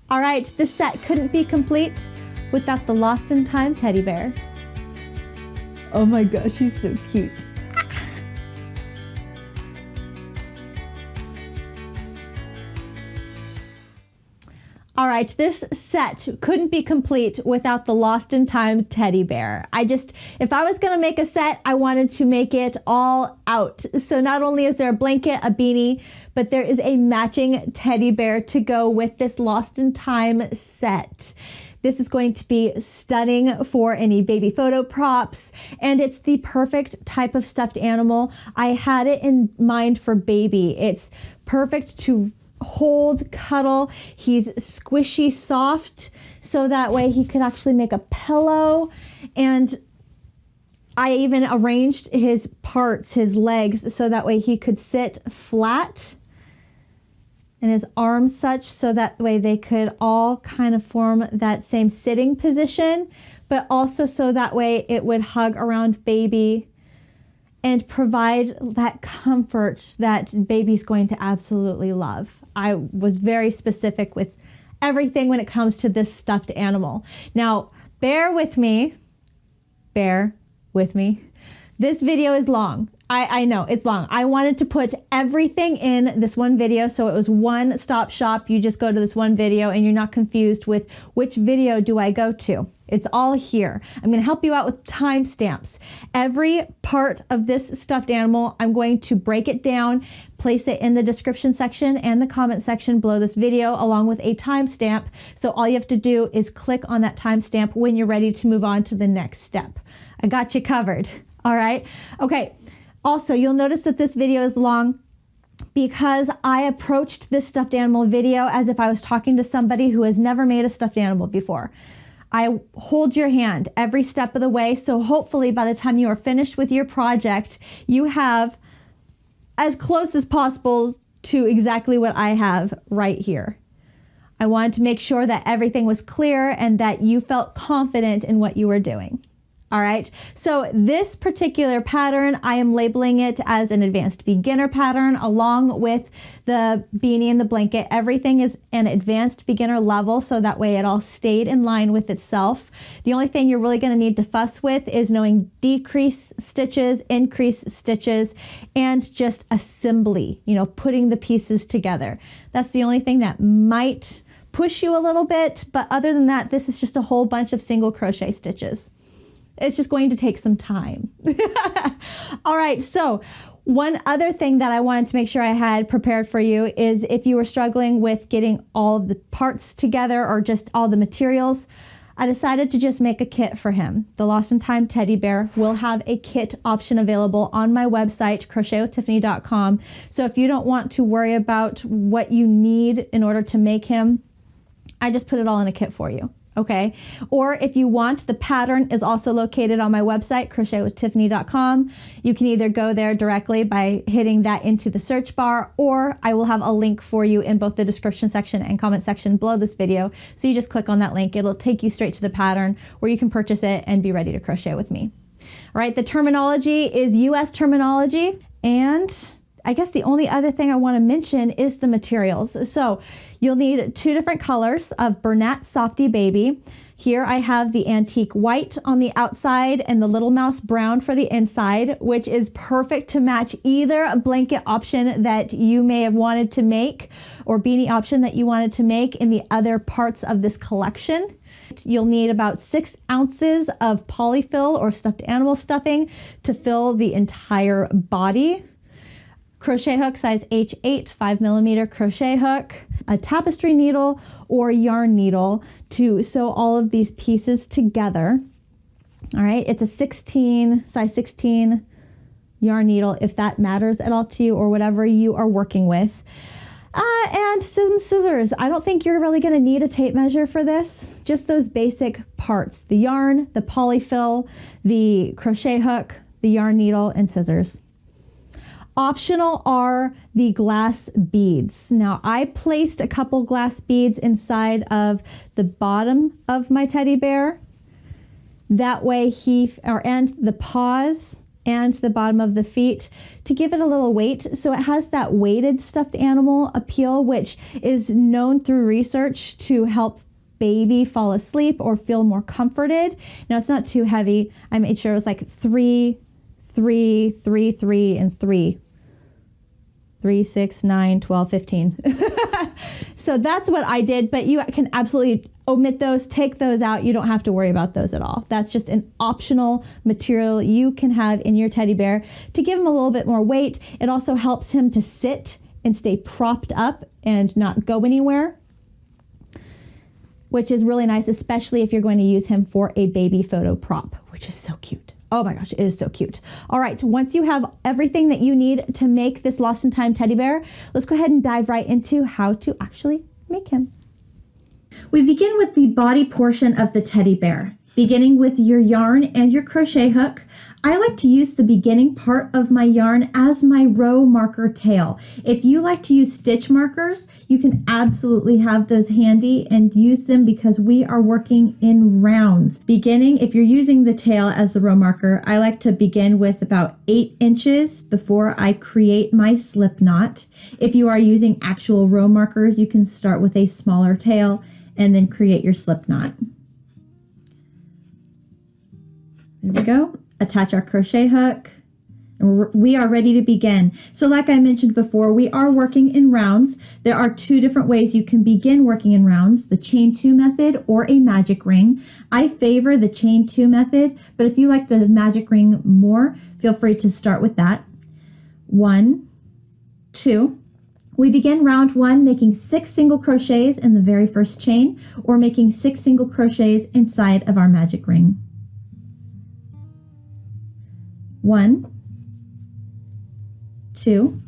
All right, this set couldn't be complete without the Lost in Time teddy bear. Oh my gosh, he's so cute. All right, this set couldn't be complete without the Lost in Time teddy bear. If I was gonna make a set, I wanted to make it all out. So not only is there a blanket, a beanie, but there is a matching teddy bear to go with this Lost in Time set. This is going to be stunning for any baby photo props, and it's the perfect type of stuffed animal. I had it in mind for baby. It's perfect to hold, cuddle. He's squishy soft, so that way he could actually make a pillow. And I even arranged his parts, his legs, so that way he could sit flat, and his arms such so that way they could all kind of form that same sitting position, but also so that way it would hug around baby and provide that comfort that baby's going to absolutely love. I was very specific with everything when it comes to this stuffed animal. Now, bear with me. This video is long. I know it's long. I wanted to put everything in this one video, so it was one stop shop. You just go to this one video and you're not confused with which video do I go to. It's all here. I'm going to help you out with timestamps. Every part of this stuffed animal, I'm going to break it down, place it in the description section and the comment section below this video, along with a timestamp. So all you have to do is click on that timestamp when you're ready to move on to the next step. I got you covered. All right. Okay. Also, you'll notice that this video is long because I approached this stuffed animal video as if I was talking to somebody who has never made a stuffed animal before. I hold your hand every step of the way, so hopefully by the time you are finished with your project, you have as close as possible to exactly what I have right here. I wanted to make sure that everything was clear and that you felt confident in what you were doing. All right, so this particular pattern, I am labeling it as an advanced beginner pattern along with the beanie and the blanket. Everything is an advanced beginner level, so that way it all stayed in line with itself. The only thing you're really going to need to fuss with is knowing decrease stitches, increase stitches, and just assembly, putting the pieces together. That's the only thing that might push you a little bit, but other than that, this is just a whole bunch of single crochet stitches. It's just going to take some time. All right, so one other thing that I wanted to make sure I had prepared for you is if you were struggling with getting all of the parts together or just all the materials, I decided to just make a kit for him. The Lost in Time teddy bear will have a kit option available on my website, crochetwithtiffany.com. So if you don't want to worry about what you need in order to make him, I just put it all in a kit for you. Okay, or if you want, the pattern is also located on my website, crochetwithtiffany.com. You can either go there directly by hitting that into the search bar, or I will have a link for you in both the description section and comment section below this video. So you just click on that link. It'll take you straight to the pattern where you can purchase it and be ready to crochet with me. All right, the terminology is US terminology, and I guess the only other thing I want to mention is the materials. So you'll need 2 different colors of Bernat Softee Baby. Here I have the antique white on the outside and the little mouse brown for the inside, which is perfect to match either a blanket option that you may have wanted to make or beanie option that you wanted to make in the other parts of this collection. You'll need about 6 ounces of Polyfil or stuffed animal stuffing to fill the entire body. Crochet hook size H8, 5mm crochet hook, a tapestry needle or yarn needle to sew all of these pieces together. All right, it's a size 16 yarn needle if that matters at all to you, or whatever you are working with. And some scissors. I don't think you're really going to need a tape measure for this. Just those basic parts: the yarn, the Polyfil, the crochet hook, the yarn needle, and scissors. Optional are the glass beads. Now, I placed a couple glass beads inside of the bottom of my teddy bear. That way and the paws and the bottom of the feet to give it a little weight. So it has that weighted stuffed animal appeal, which is known through research to help baby fall asleep or feel more comforted. Now it's not too heavy. I made sure it was like 3, 3, 3, 3, and 3. 3, 6, 9, 12, 15. So that's what I did, but you can absolutely omit those, take those out. You don't have to worry about those at all. That's just an optional material you can have in your teddy bear to give him a little bit more weight. It also helps him to sit and stay propped up and not go anywhere, which is really nice, especially if you're going to use him for a baby photo prop, which is so cute. Oh my gosh, it is so cute. All right, once you have everything that you need to make this Lost in Time teddy bear, let's go ahead and dive right into how to actually make him. We begin with the body portion of the teddy bear. Beginning with your yarn and your crochet hook, I like to use the beginning part of my yarn as my row marker tail. If you like to use stitch markers, you can absolutely have those handy and use them because we are working in rounds. Beginning, if you're using the tail as the row marker, I like to begin with about 8 inches before I create my slip knot. If you are using actual row markers, you can start with a smaller tail and then create your slip knot. There we go. Attach our crochet hook, and we are ready to begin. So like I mentioned before, we are working in rounds. There are 2 different ways you can begin working in rounds, the chain 2 method or a magic ring. I favor the chain 2 method, but if you like the magic ring more, feel free to start with that. 1, 2. We begin round 1 making 6 single crochets in the very first chain, or making 6 single crochets inside of our magic ring. 1, 2,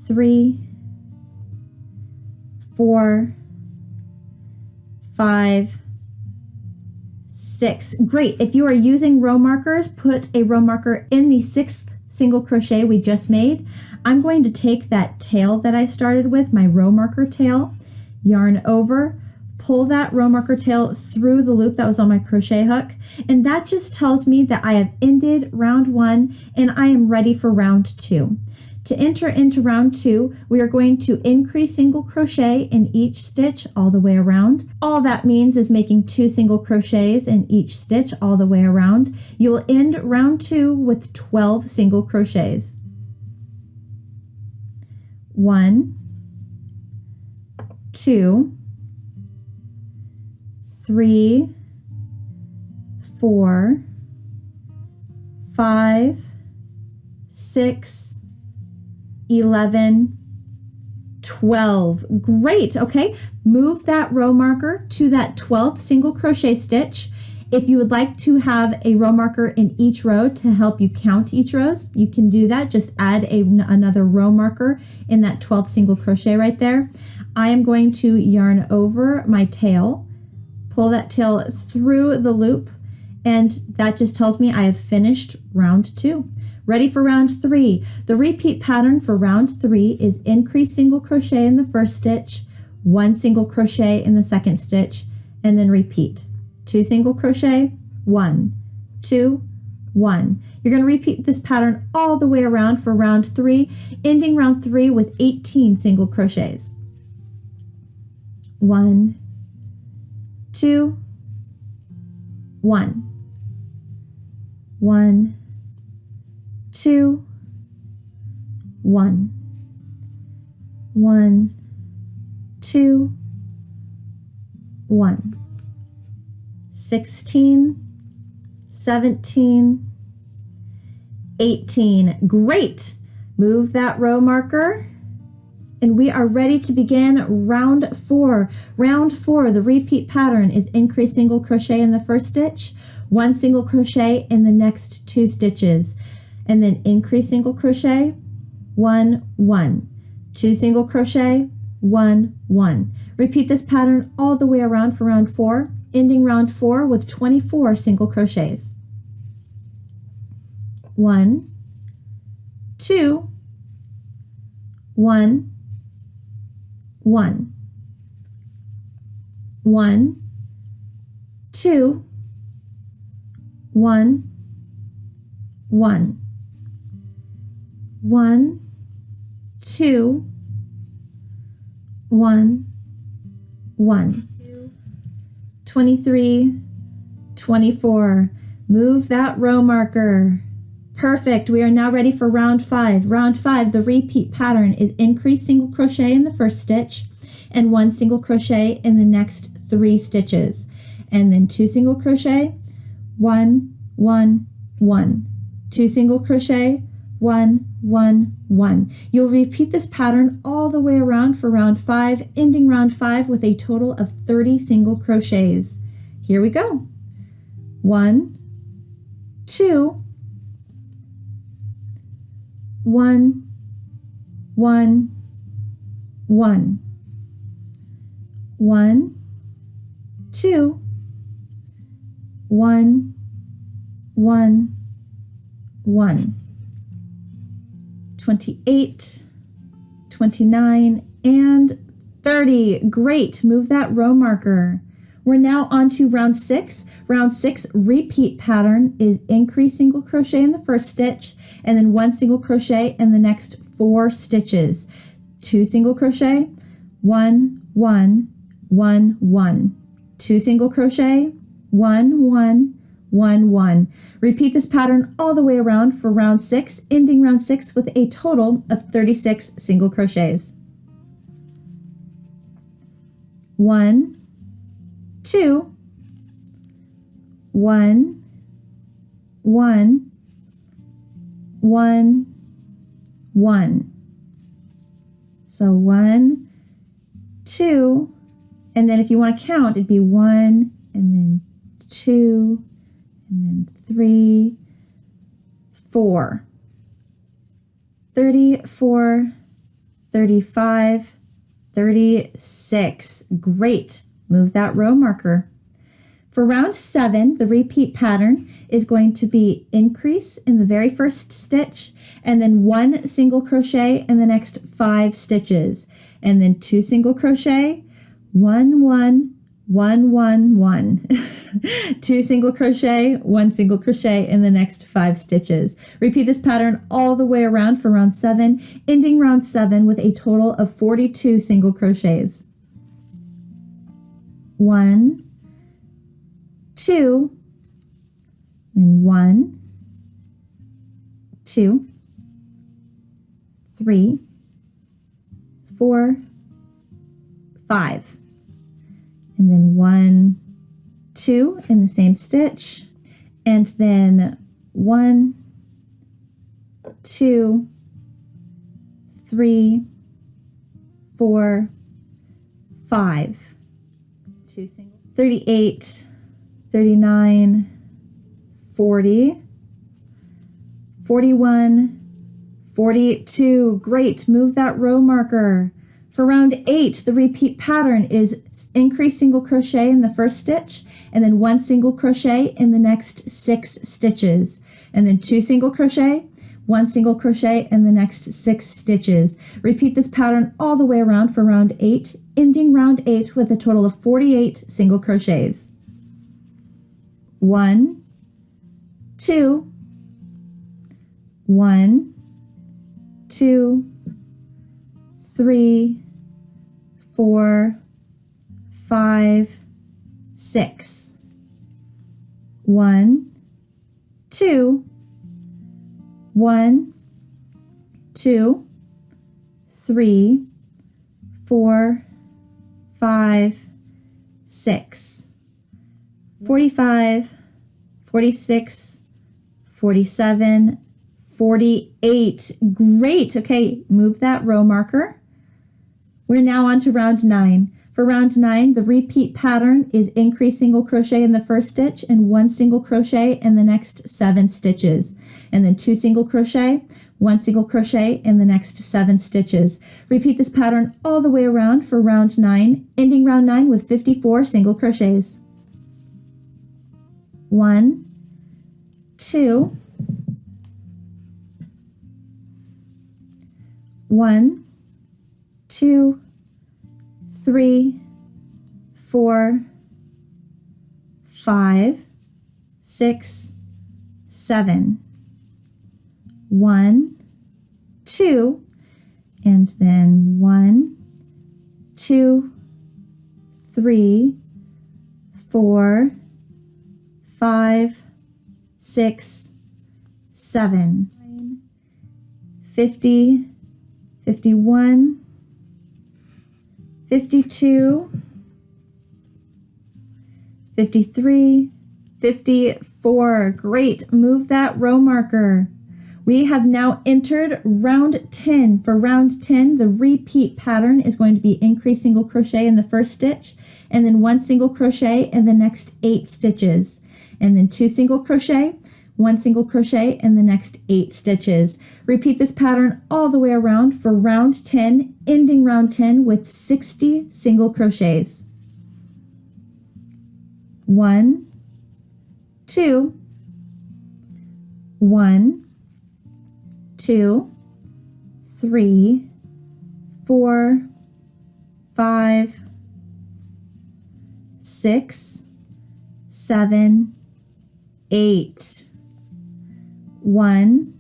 3, 4, 5, 6. Great. If you are using row markers, put a row marker in the 6th single crochet we just made. I'm going to take that tail that I started with, my row marker tail, yarn over, pull that row marker tail through the loop that was on my crochet hook, and that just tells me that I have ended round 1 and I am ready for round 2. To enter into round 2, we are going to increase single crochet in each stitch all the way around. All that means is making 2 single crochets in each stitch all the way around. You will end round 2 with 12 single crochets. 1, 2, 3, 4, 5, 6, 11, 12. Great. Okay, move that row marker to that 12th single crochet stitch. If you would like to have a row marker in each row to help you count each rows, you can do that. Just add another row marker in that 12th single crochet right there. I am going to yarn over my tail, pull that tail through the loop, and that just tells me I have finished round 2. Ready for round 3. The repeat pattern for round 3 is increase single crochet in the first stitch, 1 single crochet in the second stitch, and then repeat. 2 single crochet, 1, 2, 1. You're going to repeat this pattern all the way around for round 3, ending round 3 with 18 single crochets. 1, 2, 1, 1, 2, 1, 1, 2, 1. 16, 17, 18. Great. Move that row marker, and we are ready to begin round 4. Round 4, the repeat pattern is increase single crochet in the first stitch, 1 single crochet in the next 2 stitches, and then increase single crochet, 1, 1, 2 single crochet, 1, 1. Repeat this pattern all the way around for round 4, ending round 4 with 24 single crochets. 1, 2, 1, 1, 1, 2, 1, 1, 1, 2, 1, 1, 23, 24. Move that row marker. Perfect. We are now ready for round 5. Round 5, the repeat pattern is increase single crochet in the first stitch and 1 single crochet in the next 3 stitches, and then 2 single crochet, 1, 1, 1, 2 single crochet, 1, 1, 1. You'll repeat this pattern all the way around for round 5, ending round 5 with a total of 30 single crochets. Here we go. 1, 2, 1, 1, 1, 1, 2, 1, 1, 1. 28, 29, and 30. Great. Move that row marker. We're now on to round 6. Round 6 repeat pattern is increase single crochet in the first stitch and then 1 single crochet in the next 4 stitches. 2 single crochet, 1, 1, 1, 1. 2 single crochet, 1, 1, 1, 1. Repeat this pattern all the way around for round 6, ending round 6 with a total of 36 single crochets. 1, 2, 1, 1, 1, 1. So 1, 2, and then if you want to count, it'd be 1, and then 2, and then 3, 4. 34, 35, 36. Great. Move that row marker. For round 7, the repeat pattern is going to be increase in the very first stitch and then 1 single crochet in the next 5 stitches, and then 2 single crochet, 1, 1, 1, 1, 1. 2 single crochet, 1 single crochet in the next 5 stitches. Repeat this pattern all the way around for round 7, ending round 7 with a total of 42 single crochets. 1, 2, then 1, 2, 3, 4, 5, and then 1, 2 in the same stitch, and then 1, 2, 3, 4, 5. 2 single. 38, 39, 40, 41, 42. Great. Move that row marker. For round 8, the repeat pattern is increase single crochet in the first stitch and then 1 single crochet in the next 6 stitches, and then 2 single crochet, 1 single crochet in the next 6 stitches. Repeat this pattern all the way around for round 8, ending round 8 with a total of 48 single crochets. 1, 2, 1, 2, 3, 4, 5, 6. 1, 2, 1, 2, 3, 4, 5, 6. 45, 46, 47, 48. Great. Okay, move that row marker. We're now on to round 9. For round 9, the repeat pattern is increase single crochet in the first stitch and 1 single crochet in the next 7 stitches, and then 2 single crochet, 1 single crochet in the next 7 stitches. Repeat this pattern all the way around for round 9, ending round 9 with 54 single crochets. 1, 2, 1, 2, 3, 4, 5, 6, 7. 1, 2, and then 1, 2, 3, 4, 5, 6, 7. 50, 51, 52, 53, 54. Great. Move that row marker. We have now entered round 10. For round 10, the repeat pattern is going to be increase single crochet in the first stitch, and then 1 single crochet in the next 8 stitches, and then 2 single crochet, 1 single crochet in the next 8 stitches. Repeat this pattern all the way around for round 10, ending round 10 with 60 single crochets. 1, 2, 1, 2, 3, 4, 5, 6, 7, 8. 1,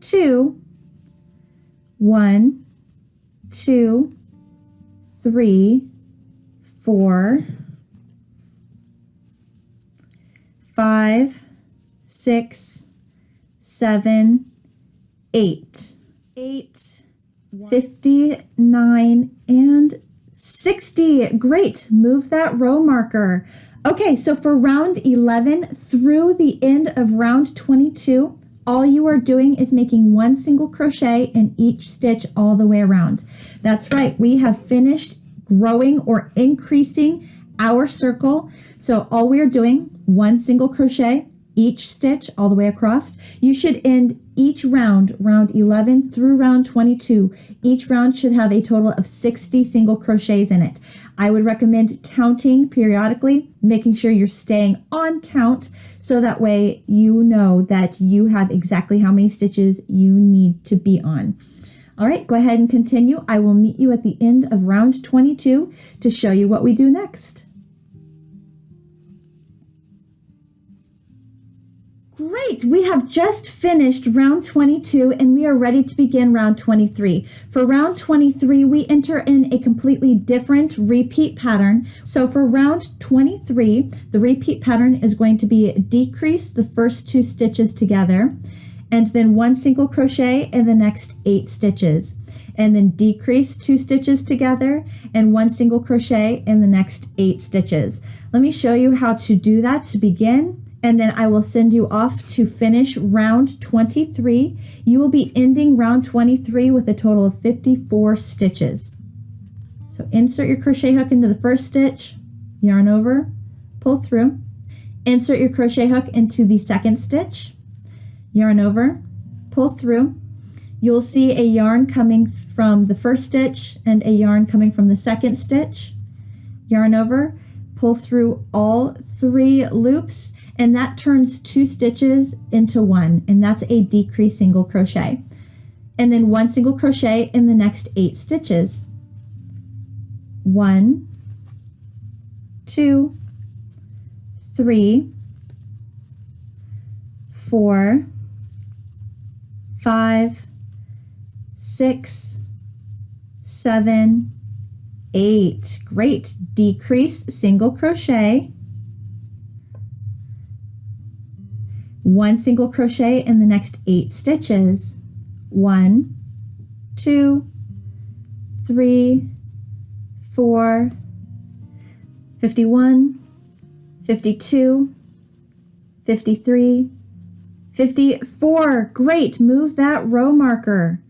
2, 1, 2, 3, 4, 5, 6, 7, 8. 8, 59, and 60. Great. Move that row marker. Okay, so for round 11 through the end of round 22, all you are doing is making 1 single crochet in each stitch all the way around. That's right, we have finished growing or increasing our circle. So all we are doing, 1 single crochet each stitch all the way across. You should end each round, round 11 through round 22. Each round should have a total of 60 single crochets in it. I would recommend counting periodically, making sure you're staying on count so that way you know that you have exactly how many stitches you need to be on. All right, go ahead and continue. I will meet you at the end of round 22 to show you what we do next. Great, we have just finished round 22 and we are ready to begin round 23. For round 23, we enter in a completely different repeat pattern. So for round 23, the repeat pattern is going to be decrease the first 2 stitches together, and then 1 single crochet in the next 8 stitches, and then decrease 2 stitches together and 1 single crochet in the next 8 stitches. Let me show you how to do that to begin. And then I will send you off to finish round 23. You will be ending round 23 with a total of 54 stitches. So insert your crochet hook into the first stitch, yarn over, pull through. Insert your crochet hook into the second stitch, yarn over, pull through. You'll see a yarn coming from the first stitch and a yarn coming from the second stitch, yarn over, pull through all 3 loops, and that turns 2 stitches into 1, and that's a decrease single crochet. And then 1 single crochet in the next 8 stitches. 1, 2, 3, 4, 5, 6, 7, 8. Great. Decrease single crochet. 1 single crochet in the next 8 stitches. 1, 2, 3, 4, 51, 52, 53, 54. Great. Move that row marker.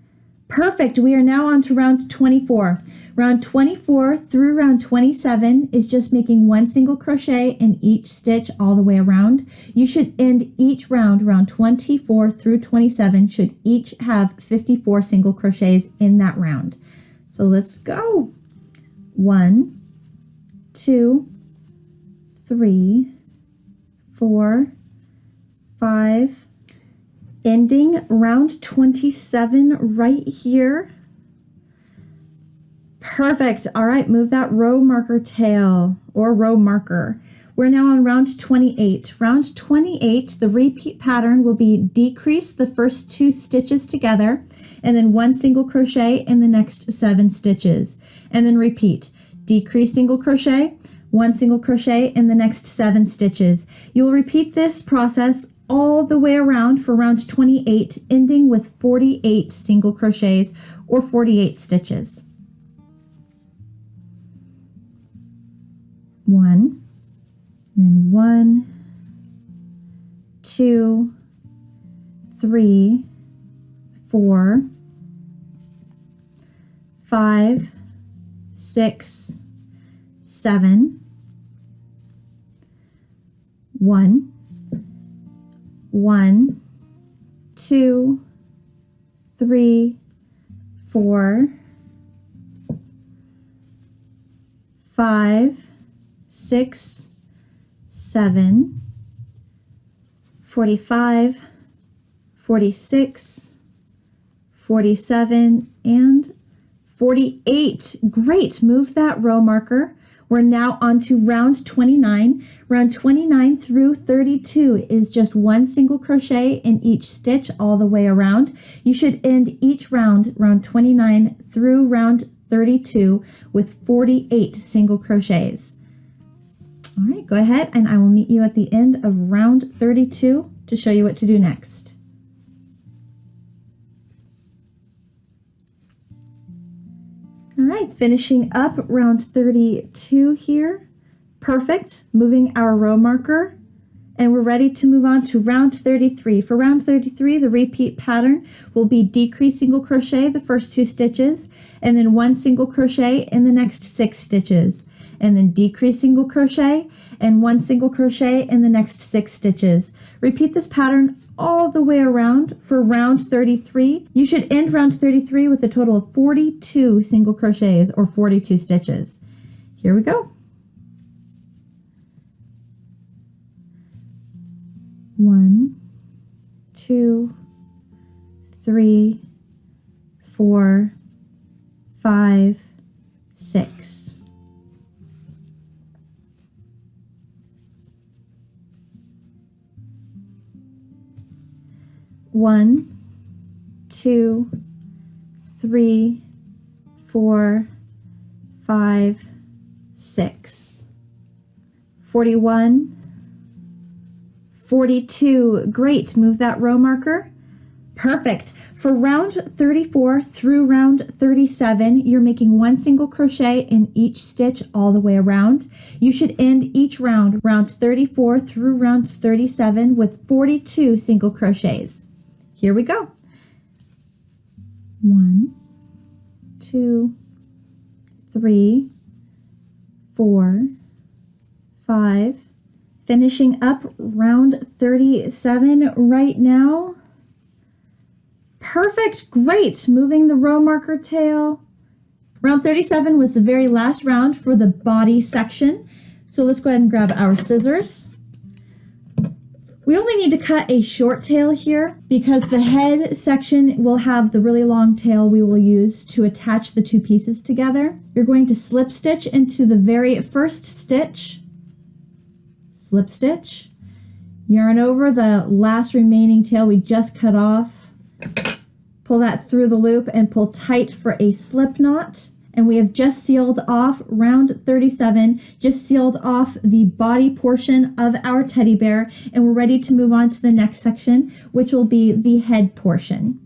Perfect. We are now on to round 24. Round 24 through round 27 is just making 1 single crochet in each stitch all the way around. You should end each round, round 24 through 27, should each have 54 single crochets in that round. So let's go. 1, 2, 3, 4, 5, ending round 27 right here. Perfect. All right, move that row marker tail or row marker. We're now on round 28. Round 28, the repeat pattern will be decrease the first 2 stitches together and then 1 single crochet in the next 7 stitches. And then repeat, decrease single crochet, 1 single crochet in the next 7 stitches. You will repeat this process all the way around for round 28, ending with 48 single crochets or 48 stitches. 1, then 1, 2, 3, 4, 5, 6, 7, 1, 1, 2, 3, 4, 5, 6, 7, 45, 46, 47, and 48. Great. Move that row marker. We're now on to round 29. Round 29 through 32 is just 1 single crochet in each stitch all the way around. You should end each round, round 29 through round 32, with 48 single crochets. All right, go ahead and I will meet you at the end of round 32 to show you what to do next. All right, finishing up round 32 here. Perfect, moving our row marker, and we're ready to move on to round 33. For round 33, the repeat pattern will be decrease single crochet the first 2 stitches, and then 1 single crochet in the next 6 stitches, and then decrease single crochet and 1 single crochet in the next 6 stitches. Repeat this pattern all the way around for round 33. You should end round 33 with a total of 42 single crochets or 42 stitches. Here we go. 1, 2, 3, 4, 5, 6. 1, 2, 3, 4, 5, 6. 41, 42. Great. Move that row marker. Perfect. For round 34 through round 37, you're making 1 single crochet in each stitch all the way around. You should end each round, round 34 through round 37, with 42 single crochets. Here we go. 1, 2, 3, 4, 5. Finishing up round 37 right now. Perfect, great. Moving the row marker tail. Round 37 was the very last round for the body section. So let's go ahead and grab our scissors. We only need to cut a short tail here because the head section will have the really long tail we will use to attach the 2 pieces together. You're going to slip stitch into the very first stitch, slip stitch, yarn over the last remaining tail we just cut off, pull that through the loop and pull tight for a slip knot. And we have just sealed off round 37, just sealed off the body portion of our teddy bear, and we're ready to move on to the next section, which will be the head portion.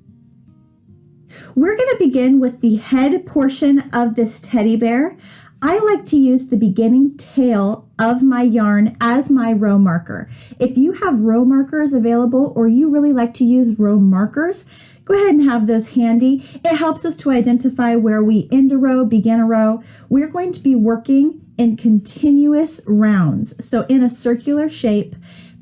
We're going to begin with the head portion of this teddy bear. I like to use the beginning tail of my yarn as my row marker. If you have row markers available or you really like to use row markers, go ahead and have those handy. It helps us to identify where we end a row, begin a row. We're going to be working in continuous rounds, so in a circular shape,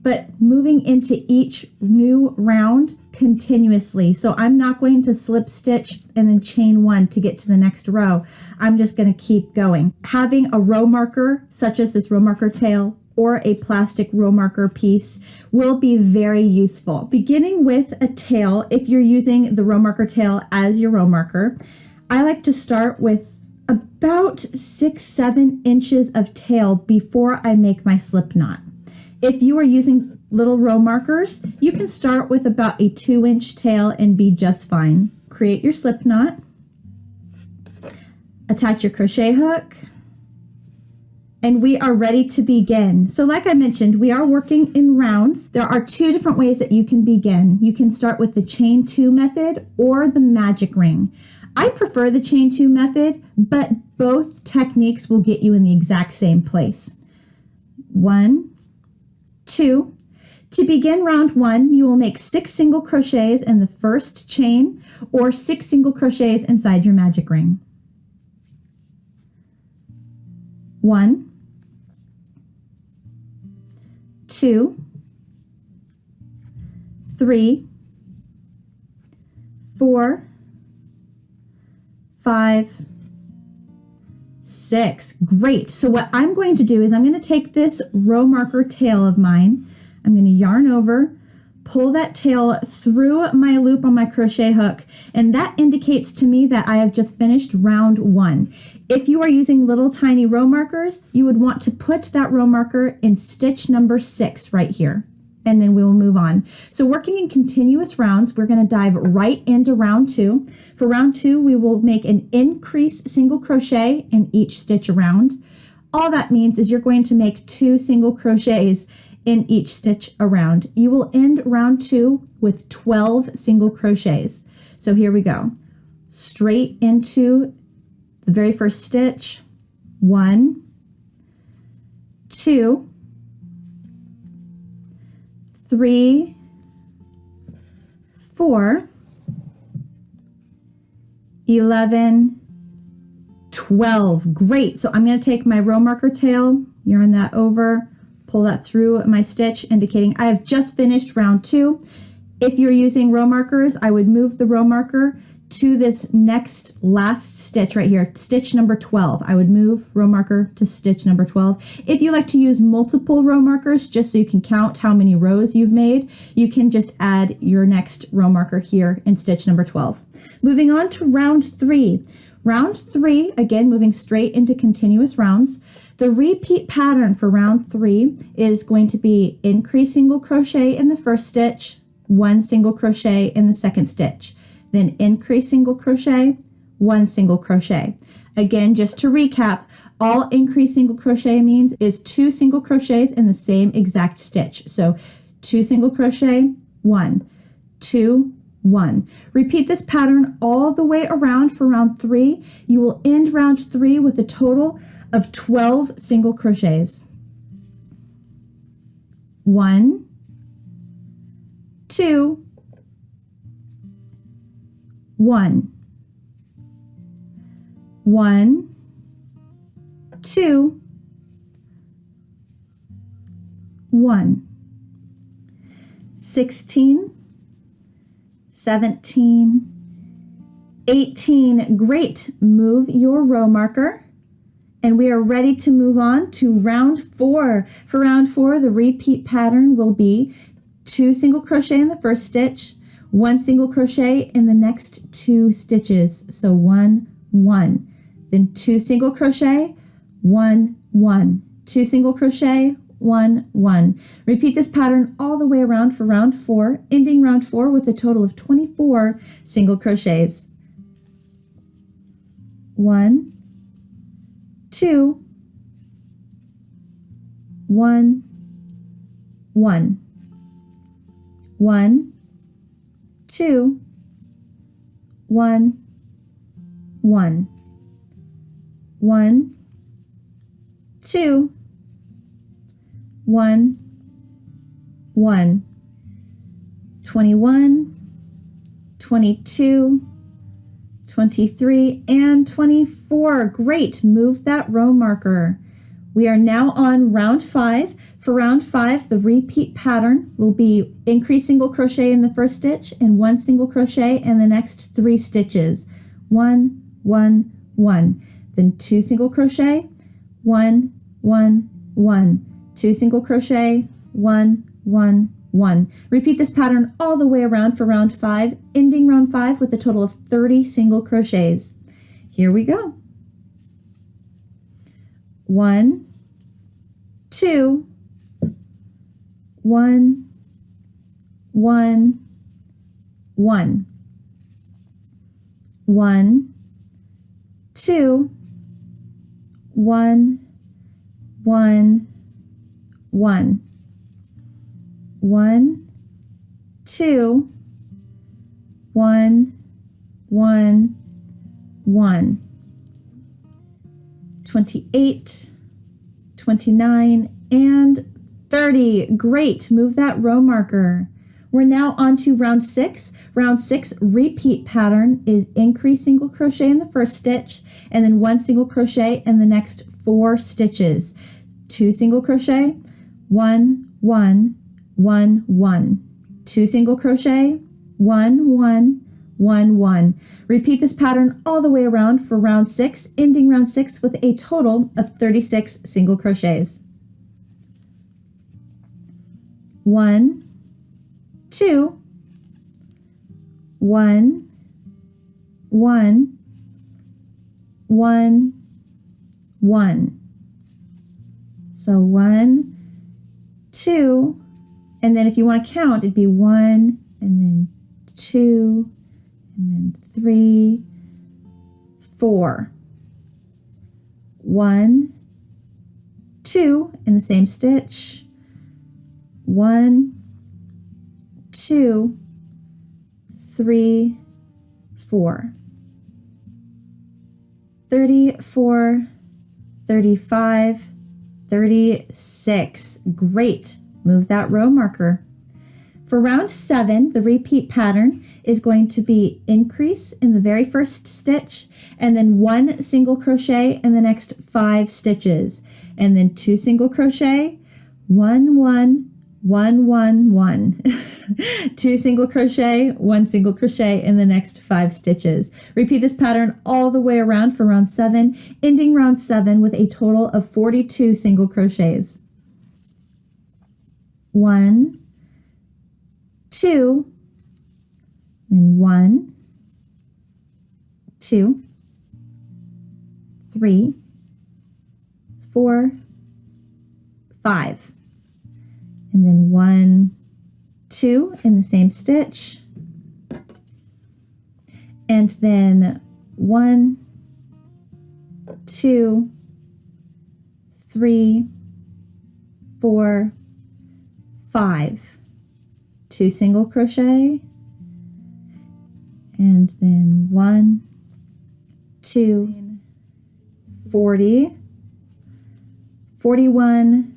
but moving into each new round continuously. So I'm not going to slip stitch and then chain 1 to get to the next row. I'm just going to keep going. Having a row marker, such as this row marker tail, or a plastic row marker piece will be very useful. Beginning with a tail, if you're using the row marker tail as your row marker, I like to start with about 6-7 inches of tail before I make my slip knot. If you are using little row markers, you can start with about a 2-inch tail and be just fine. Create your slip knot, attach your crochet hook, and we are ready to begin. So like I mentioned, we are working in rounds. There are 2 different ways that you can begin. You can start with the chain 2 method or the magic ring. I prefer the chain 2 method, but both techniques will get you in the exact same place. 1, 2. To begin round 1, you will make 6 single crochets in the first chain or 6 single crochets inside your magic ring. 1, 2, 3, 4, 5, 6. Great. So what I'm going to do is I'm going to take this row marker tail of mine. I'm going to yarn over, pull that tail through my loop on my crochet hook, and that indicates to me that I have just finished round 1. If you are using little tiny row markers, you would want to put that row marker in stitch number 6 right here. And then we will move on. So working in continuous rounds, we're going to dive right into round 2. For round 2, we will make an increase single crochet in each stitch around. All that means is you're going to make 2 single crochets in each stitch around. You will end round 2 with 12 single crochets. So here we go. Straight into the very first stitch. 1, 2, 3, 4, 11, 12. Great. So I'm going to take my row marker tail, yarn that over, pull that through my stitch, indicating I have just finished round 2. If you're using row markers, I would move the row marker to this next last stitch right here, stitch number 12. I would move row marker to stitch number 12. If you like to use multiple row markers just so you can count how many rows you've made, you can just add your next row marker here in stitch number 12. Moving on to round 3. Round 3, again, moving straight into continuous rounds. The repeat pattern for round 3 is going to be increase single crochet in the first stitch, 1 single crochet in the second stitch. Then increase single crochet, 1 single crochet. Again, just to recap, all increase single crochet means is 2 single crochets in the same exact stitch. So 2 single crochet, 1, 2, 1. Repeat this pattern all the way around for round 3. You will end round 3 with a total of 12 single crochets. 1, 2, 1, 1, 2, 1, 16, 17, 18. Great. Move your row marker. And we are ready to move on to round 4. For round 4, the repeat pattern will be 2 single crochet in the first stitch, 1 single crochet in the next 2 stitches. So 1, 1. Then 2 single crochet, 1, 1. 2 single crochet, 1, 1. Repeat this pattern all the way around for round 4, ending round 4 with a total of 24 single crochets. 1, 2, 1, 1, 1, 2, 1, 1, 1, 2, 1, 1, 21, 22, 23, and 24. Great. Move that row marker. We are now on round 5. For round 5, the repeat pattern will be increase single crochet in the first stitch and 1 single crochet in the next 3 stitches. 1, 1, 1. Then 2 single crochet, 1, 1, 1. 2 single crochet, 1, 1, 1. Repeat this pattern all the way around for round 5, ending round 5 with a total of 30 single crochets. Here we go. 1, 2, 1, 1, 1, 1, 2, 1, 1, 1, 1, 2, 1, 1, 1, 28, 29, and 30. Great. Move that row marker. We're now on to round 6. Round 6 repeat pattern is increase single crochet in the first stitch and then 1 single crochet in the next 4 stitches. 2 single crochet, 1, 1, 1, 1. 2 single crochet, 1, 1, 1, 1. Repeat this pattern all the way around for round 6, ending round 6 with a total of 36 single crochets. 1, 2, 1, 1, 1, 1. So 1, 2, and then if you want to count, it'd be 1, and then 2, and then 3, 4. 1, 2 in the same stitch. 1, 2, 3, 4. 34, 35, 36. Great. Move that row marker. For round 7, the repeat pattern is going to be increase in the very first stitch and then 1 single crochet in the next 5 stitches and then 2 single crochet, 1, 1, 1, 1, 1. 2 single crochet, 1 single crochet in the next 5 stitches. Repeat this pattern all the way around for round 7, ending round 7 with a total of 42 single crochets. 1, 2, then 1, 2, 3, 4, 5. And then 1, 2 in the same stitch. And then 1, 2, 3, 4, 5. 2 single crochet. And then 1, 2, 40, 41,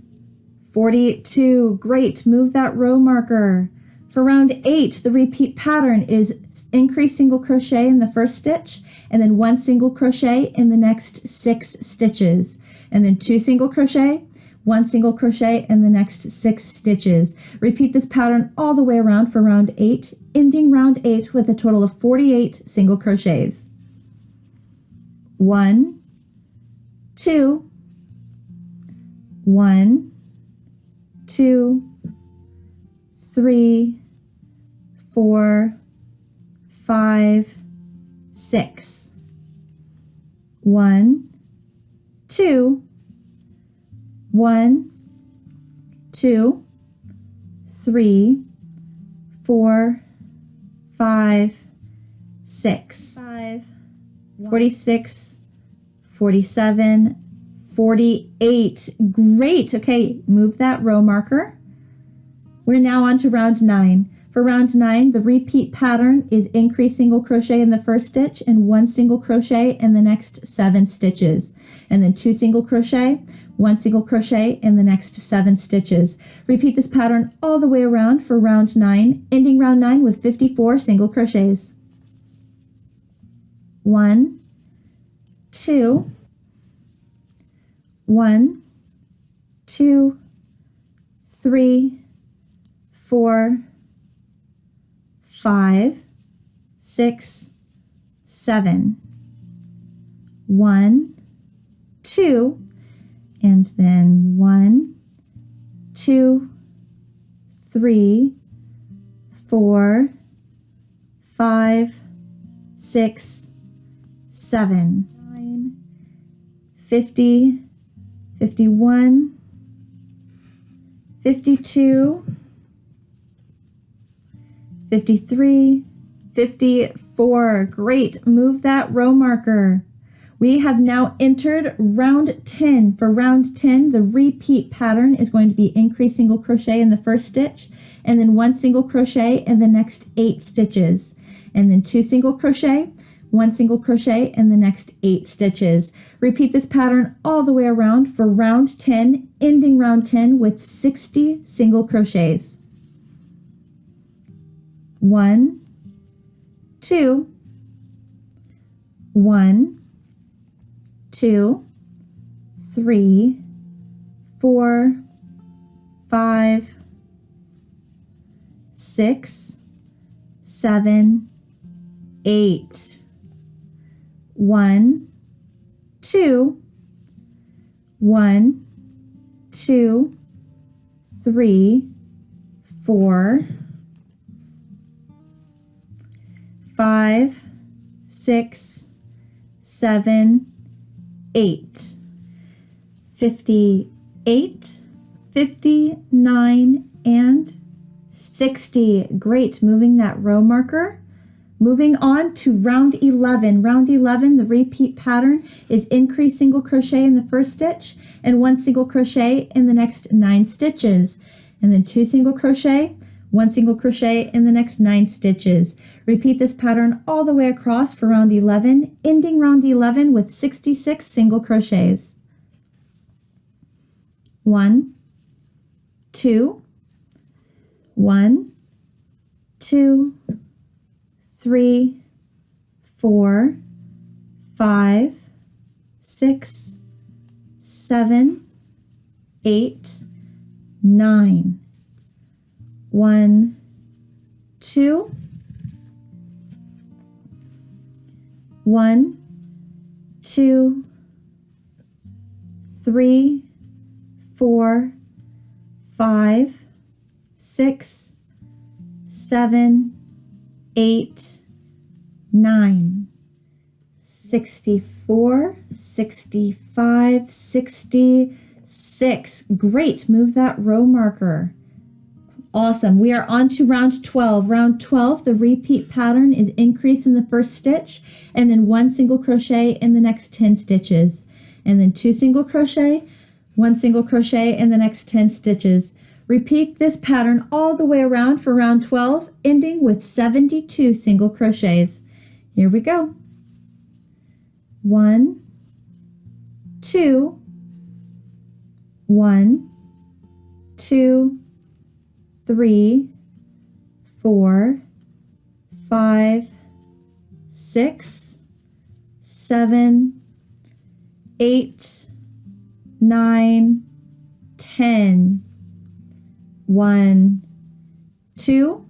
42. Great. Move that row marker. For round 8, the repeat pattern is increase single crochet in the first stitch and then 1 single crochet in the next 6 stitches and then 2 single crochet, 1 single crochet in the next 6 stitches. Repeat this pattern all the way around for round 8, ending round 8 with a total of 48 single crochets. 1, 2, 1, 2, 3, 4, 5, 6. 1, 2, 1, 2, 3, 4, 5, 6. 5, 46, 47, 48. Great. Okay, move that row marker. We're now on to round 9. For round 9, the repeat pattern is increase single crochet in the first stitch and 1 single crochet in the next 7 stitches. And then 2 single crochet, 1 single crochet in the next 7 stitches. Repeat this pattern all the way around for round 9, ending round 9 with 54 single crochets. 1, 2, 1, 2, 3, 4, 5, 6, 7. 1, 2, and then 1, 2, 3, 4, 5, 6, 7, 9, 50, 51, 52, 53, 54. Great. Move that row marker. We have now entered round 10. For round 10, the repeat pattern is going to be increase single crochet in the first stitch, and then 1 single crochet in the next 8 stitches, and then 2 single crochet, 1 single crochet in the next 8 stitches. Repeat this pattern all the way around for round 10, ending round 10 with 60 single crochets. 1, 2, 1, 2, 3, 4, 5, 6, 7, 8. 1, 2, 1, 2, 3, 4, 5, 6, 7, 8. 58, 59, and 60. Great. Moving that row marker. Moving on to round 11. Round 11, the repeat pattern is increase single crochet in the first stitch and 1 single crochet in the next 9 stitches, and then 2 single crochet, 1 single crochet in the next 9 stitches. Repeat this pattern all the way across for round 11, ending round 11 with 66 single crochets. 1, 2, 1, 2, 3, 4, 5, 6, 7, 8, 9. 1, 2, 1, 2, 3, 4, 5, 6, 7, 8, 9. 64, 65, 66. Great. Move that row marker. Awesome. We are on to round 12. Round 12, the repeat pattern is increase in the first stitch and then 1 single crochet in the next 10 stitches, and then 2 single crochet, 1 single crochet in the next 10 stitches. Repeat this pattern all the way around for round 12, ending with 72 single crochets. Here we go. 1, 2, 1, 2, 3, 4, 5, 6, 7, 8, 9, 10. 1, 2,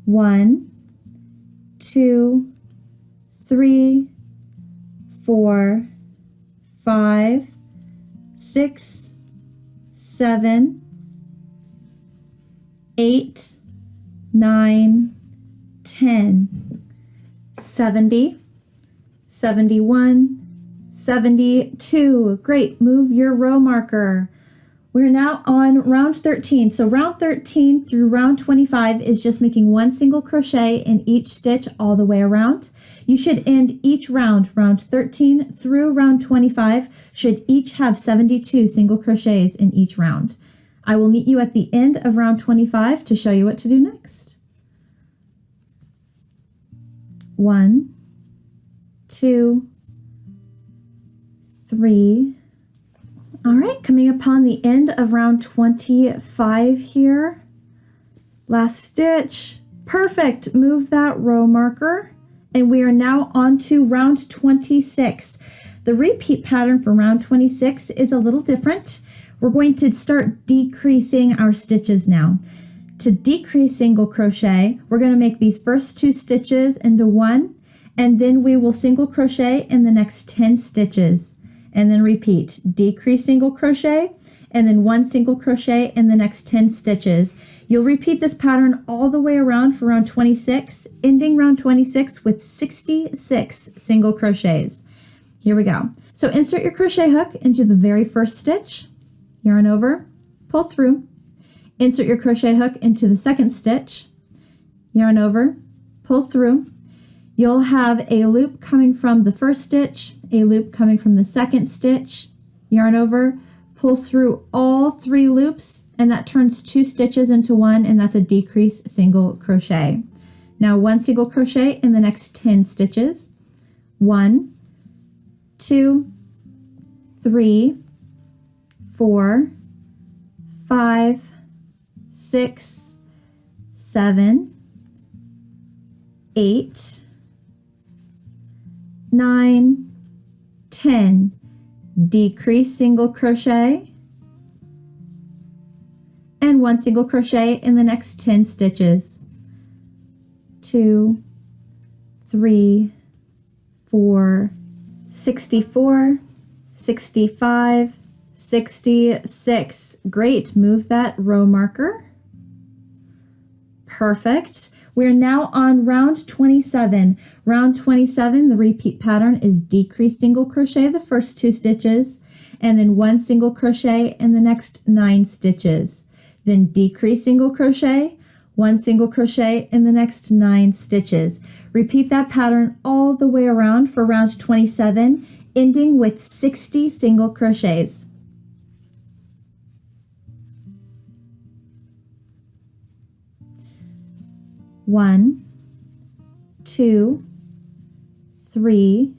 1, 2, 3, 4, 5, 6, 7, 8, 9, 10. 70, 71, 72. Great. Move your row marker. We're now on round 13. So round 13 through round 25 is just making 1 single crochet in each stitch all the way around. You should end each round, round 13 through round 25, should each have 72 single crochets in each round. I will meet you at the end of round 25 to show you what to do next. 1, 2, 3. All right, coming upon the end of round 25 here. Last stitch. Perfect. Move that row marker. And we are now on to round 26. The repeat pattern for round 26 is a little different. We're going to start decreasing our stitches now. To decrease single crochet, we're going to make these first 2 stitches into 1, and then we will single crochet in the next 10 stitches. And then repeat, decrease single crochet, and then 1 single crochet in the next 10 stitches. You'll repeat this pattern all the way around for round 26, ending round 26 with 66 single crochets. Here we go. So insert your crochet hook into the very first stitch, yarn over, pull through, insert your crochet hook into the second stitch, yarn over, pull through. You'll have a loop coming from the first stitch, a loop coming from the second stitch, yarn over, pull through all 3 loops, and that turns 2 stitches into 1, and that's a decrease single crochet. Now 1 single crochet in the next 10 stitches. 1, 2, 3, 4, 5, 6, 7, 8, 9, 10. Decrease single crochet and 1 single crochet in the next 10 stitches. 2, 3, 4, 64, 65, 66. Great. Move that row marker. Perfect. We're now on round 27. Round 27, the repeat pattern is decrease single crochet the first 2 stitches, and then 1 single crochet in the next 9 stitches. Then decrease single crochet, 1 single crochet in the next 9 stitches. Repeat that pattern all the way around for round 27, ending with 60 single crochets. One, 2, 3,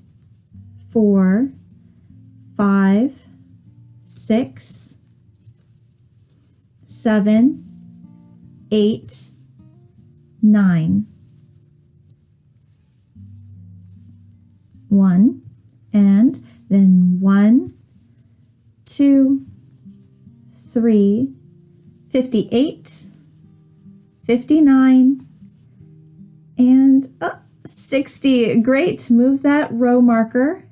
4, 5, 6, 7, 8, 9. 1, and then 1, 2, 3, 58, 59, and 60. Great. Move that row marker.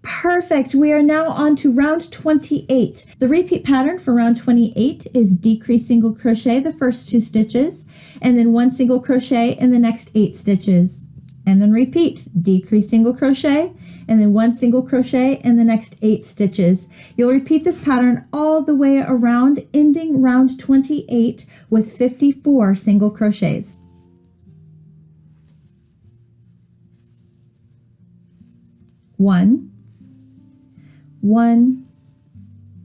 Perfect. We are now on to round 28. The repeat pattern for round 28 is decrease single crochet the first 2 stitches, and then 1 single crochet in the next 8 stitches. And then repeat, decrease single crochet, and then 1 single crochet in the next 8 stitches. You'll repeat this pattern all the way around, ending round 28 with 54 single crochets. 1,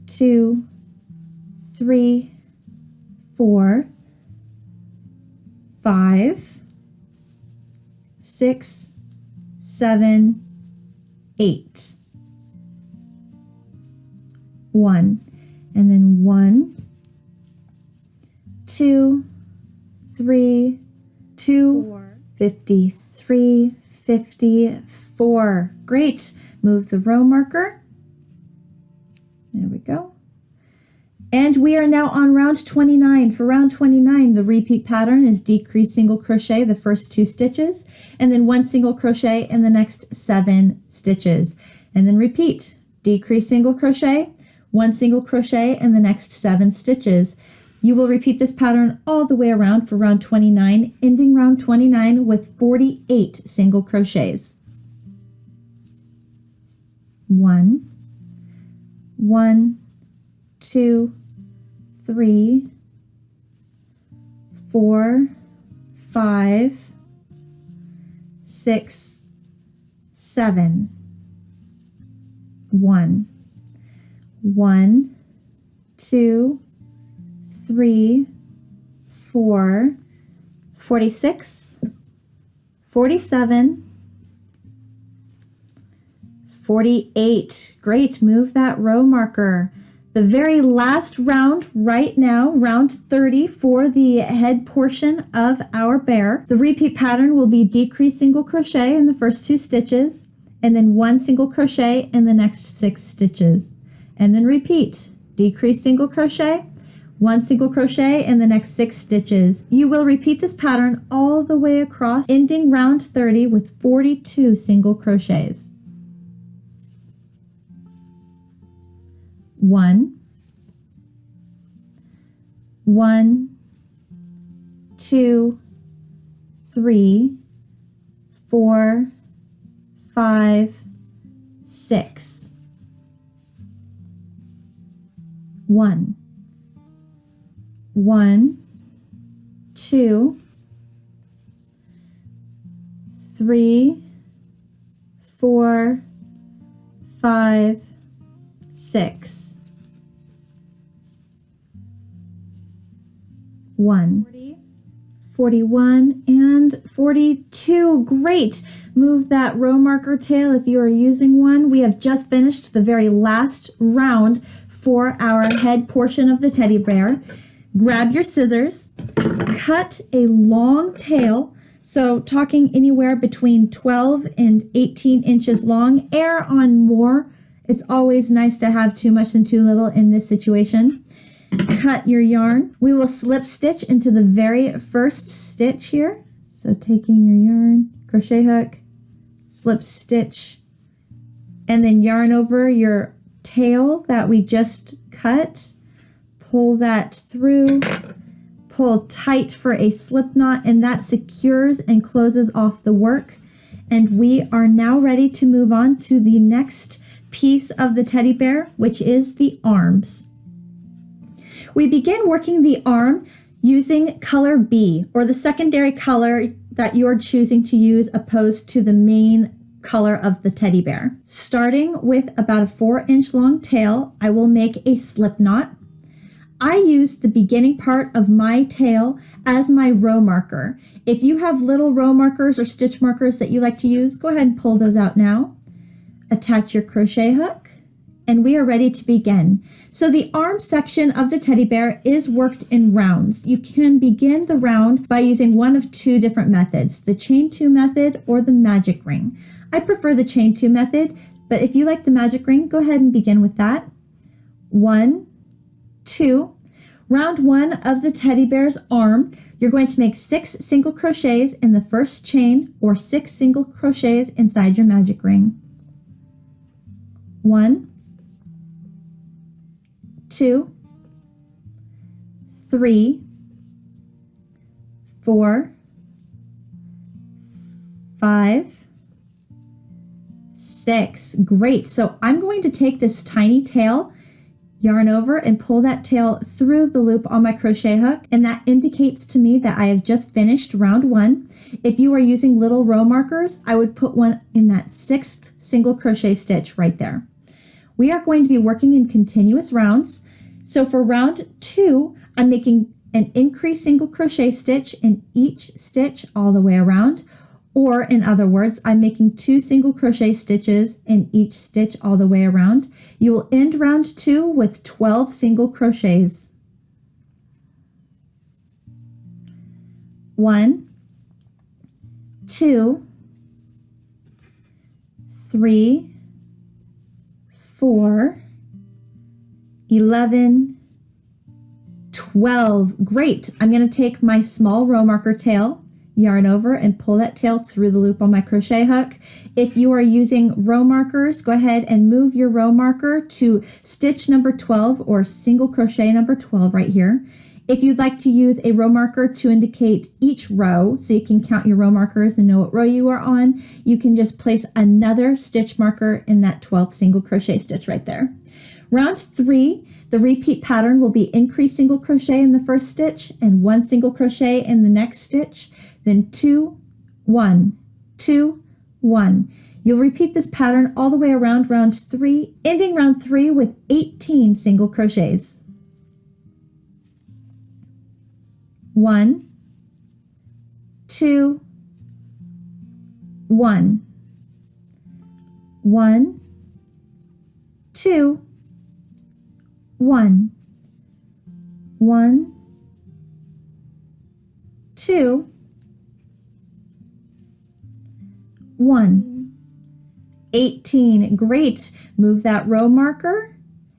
2, 3, 4, 5, 6, 7, 8. 1, and then 1, 2, 3, 4, 53, 54. Great. Move the row marker. There we go. And we are now on round 29. For round 29, the repeat pattern is decrease single crochet the first 2 stitches, and then 1 single crochet in the next 7 stitches. And then repeat, decrease single crochet, 1 single crochet in the next 7 stitches. You will repeat this pattern all the way around for round 29, ending round 29 with 48 single crochets. 1, 2, 3, 4, 5, 6, 7. 1, 2, 3, 4, 46, 47, 48. Great. Move that row marker. The very last round right now, round 30 for the head portion of our bear. The repeat pattern will be decrease single crochet in the first 2 stitches, and then 1 single crochet in the next 6 stitches. And then repeat, decrease single crochet, 1 single crochet in the next 6 stitches. You will repeat this pattern all the way across, ending round 30 with 42 single crochets. 1, 2, 3, 4, 5, 6. 1. 1, 2, 3, 4, 5, 6. 1. 41 and 42. Great. Move that row marker tail if you are using one. We have just finished the very last round for our head portion of the teddy bear. Grab your scissors, cut a long tail, so talking anywhere between 12 and 18 inches long. Err on more. It's always nice to have too much than too little in this situation. Cut your yarn. We will slip stitch into the very first stitch here. So taking your yarn, crochet hook, slip stitch, and then yarn over your tail that we just cut. Pull that through, pull tight for a slip knot, and that secures and closes off the work. And we are now ready to move on to the next piece of the teddy bear, which is the arms. We begin working the arm using color B, or the secondary color that you're choosing to use opposed to the main color of the teddy bear. Starting with about a 4-inch long tail, I will make a slip knot. I use the beginning part of my tail as my row marker. If you have little row markers or stitch markers that you like to use, go ahead and pull those out now. Attach your crochet hook, and we are ready to begin. So the arm section of the teddy bear is worked in rounds. You can begin the round by using one of two different methods, the chain 2 method or the magic ring. I prefer the chain 2 method, but if you like the magic ring, go ahead and begin with that. 1, 2. Round 1 of the teddy bear's arm, you're going to make 6 single crochets in the first chain or 6 single crochets inside your magic ring. 1, 2, 3, 4, 5, 6. Great. So I'm going to take this tiny tail, yarn over, and pull that tail through the loop on my crochet hook, and that indicates to me that I have just finished round 1. If you are using little row markers, I would put one in that 6th single crochet stitch right there. We are going to be working in continuous rounds. So for round 2, I'm making an increased single crochet stitch in each stitch all the way around, or in other words, I'm making 2 single crochet stitches in each stitch all the way around. You will end round 2 with 12 single crochets. 1, 2, 3, 4, 11, 12. Great. I'm going to take my small row marker tail, yarn over, and pull that tail through the loop on my crochet hook. If you are using row markers, go ahead and move your row marker to stitch number 12 or single crochet number 12 right here. If you'd like to use a row marker to indicate each row so you can count your row markers and know what row you are on, you can just place another stitch marker in that 12th single crochet stitch right there. Round 3, the repeat pattern will be increased single crochet in the first stitch and 1 single crochet in the next stitch, then 2, 1, 2, 1. You'll repeat this pattern all the way around round 3, ending round 3 with 18 single crochets. 1, 2, 1, 1, 2, 1, 1, 2, 1. 18. Great. Move that row marker,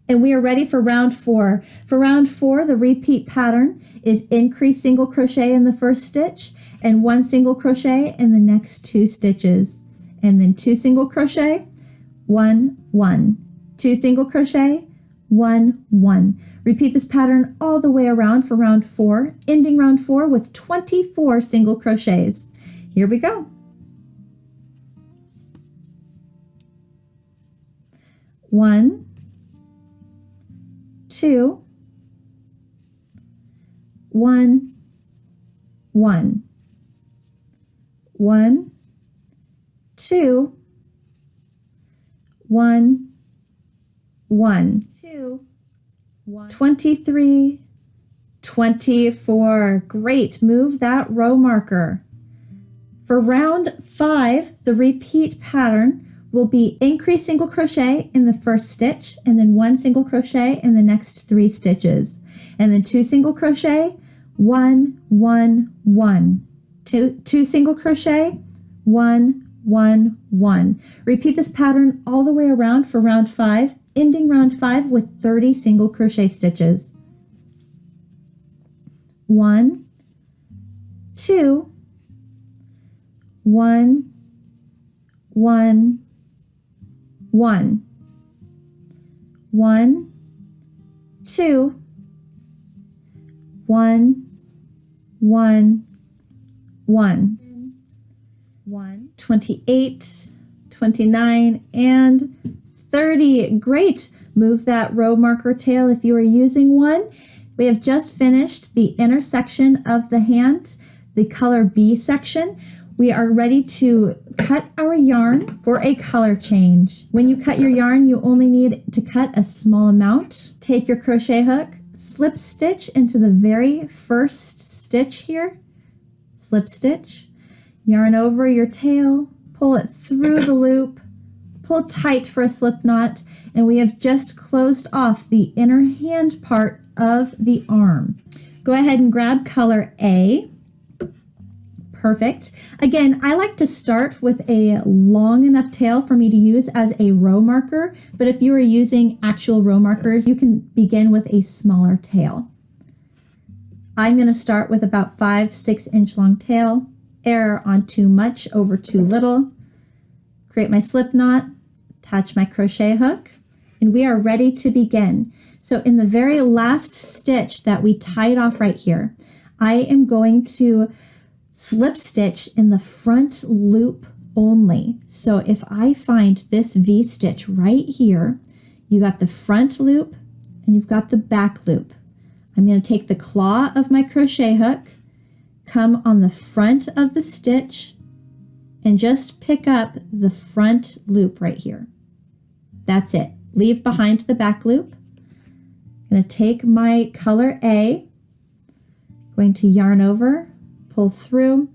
and we are ready for round 4. For round 4, the repeat pattern is increased single crochet in the first stitch and 1 single crochet in the next 2 stitches, and then 2 single crochet, 1, 1, 2 single crochet, 1, 1. Repeat this pattern all the way around for round 4, ending round 4 with 24 single crochets. Here we go. 1, 2, 1, 1, 1, 2, 1, 1, 2, 1, 23, 24. Great. Move that row marker. For round 5, the repeat pattern will be increase single crochet in the first stitch, and then 1 single crochet in the next 3 stitches, and then 2 single crochet, 1, 1, 1, 2 single crochet, 1, 1, 1. Repeat this pattern all the way around for round 5, ending round 5 with 30 single crochet stitches. 1, 2, 1, 1, 1, 1, 2, 1, 1, 1, 1, 28, 29, and 30. Great. Move that row marker tail if you are using one. We have just finished the inner section of the hand, the color B section. We are ready to cut our yarn for a color change. When you cut your yarn, you only need to cut a small amount. Take your crochet hook, slip stitch into the very first stitch here, slip stitch, yarn over your tail, pull it through the loop, pull tight for a slip knot, and we have just closed off the inner hand part of the arm. Go ahead and grab color A. Perfect. Again, I like to start with a long enough tail for me to use as a row marker, but if you are using actual row markers, you can begin with a smaller tail. I'm going to start with about 5-6 inch long tail, err on too much over too little, create my slip knot, attach my crochet hook, and we are ready to begin. So in the very last stitch that we tied off right here, I am going to slip stitch in the front loop only. So if I find this V stitch right here, you got the front loop and you've got the back loop. I'm going to take the claw of my crochet hook, come on the front of the stitch, and just pick up the front loop right here. That's it. Leave behind the back loop. I'm going to take my color A, going to yarn over, pull through,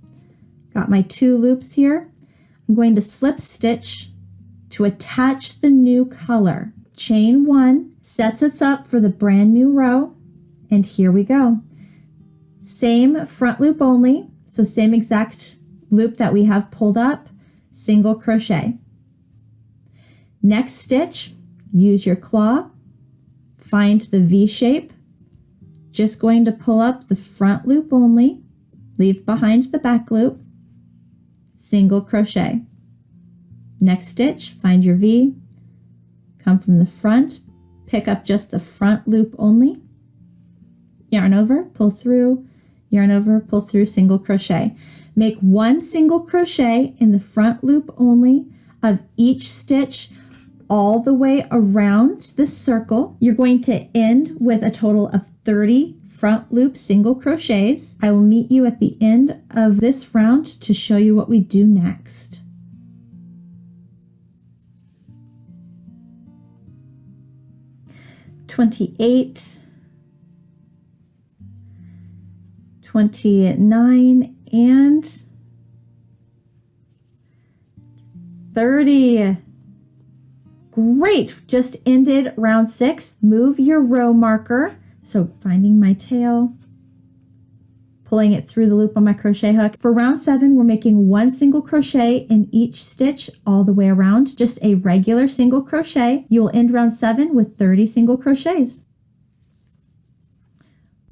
got my 2 loops here. I'm going to slip stitch to attach the new color. Chain 1 sets us up for the brand new row, and here we go. Same front loop only, so same exact loop that we have pulled up, single crochet. Next stitch, use your claw, find the V shape, just going to pull up the front loop only, leave behind the back loop, single crochet. Next stitch, find your V, come from the front, pick up just the front loop only, yarn over, pull through, yarn over, pull through, single crochet. Make 1 single crochet in the front loop only of each stitch all the way around the circle. You're going to end with a total of 30 front loop single crochets. I will meet you at the end of this round to show you what we do next. "28, 29, and 30. Great, just ended round 6. Move your row marker. So finding my tail, pulling it through the loop on my crochet hook. For round 7, we're making 1 single crochet in each stitch all the way around, just a regular single crochet. You will end round 7 with 30 single crochets.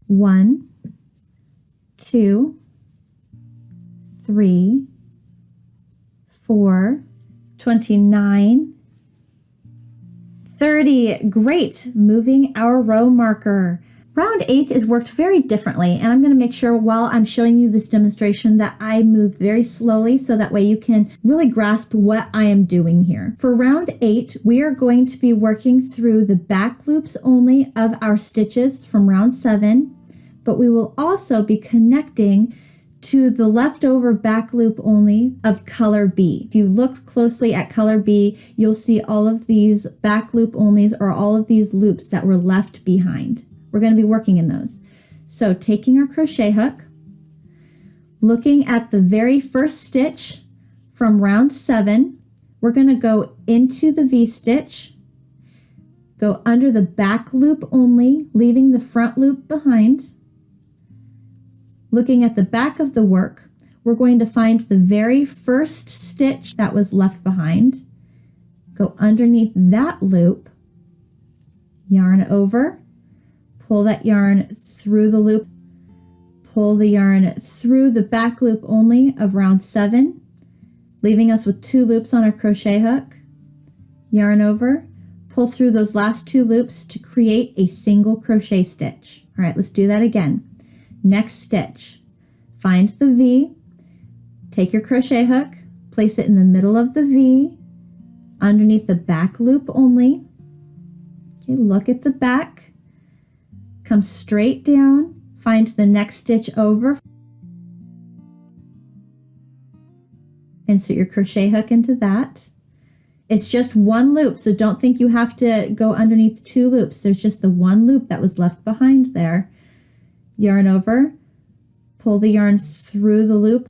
1, 2, 3, 4, 29, 30. Great. Moving our row marker. Round 8 is worked very differently, and I'm going to make sure while I'm showing you this demonstration that I move very slowly so that way you can really grasp what I am doing here. For round 8, we are going to be working through the back loops only of our stitches from round 7, but we will also be connecting to the leftover back loop only of color B. If you look closely at color B, you'll see all of these back loop onlys or all of these loops that were left behind. We're going to be working in those. So taking our crochet hook, looking at the very first stitch from round 7, we're going to go into the V-stitch, go under the back loop only, leaving the front loop behind. Looking at the back of the work, we're going to find the very first stitch that was left behind, go underneath that loop, yarn over, pull that yarn through the loop, pull the yarn through the back loop only of round 7, leaving us with 2 loops on our crochet hook, yarn over, pull through those last 2 loops to create a single crochet stitch. All right, let's do that again. Next stitch, find the V, take your crochet hook, place it in the middle of the V, underneath the back loop only. Okay, look at the back. Come straight down, find the next stitch over, insert your crochet hook into that. It's just 1 loop, so don't think you have to go underneath 2 loops. There's just the 1 loop that was left behind there. Yarn over, pull the yarn through the loop,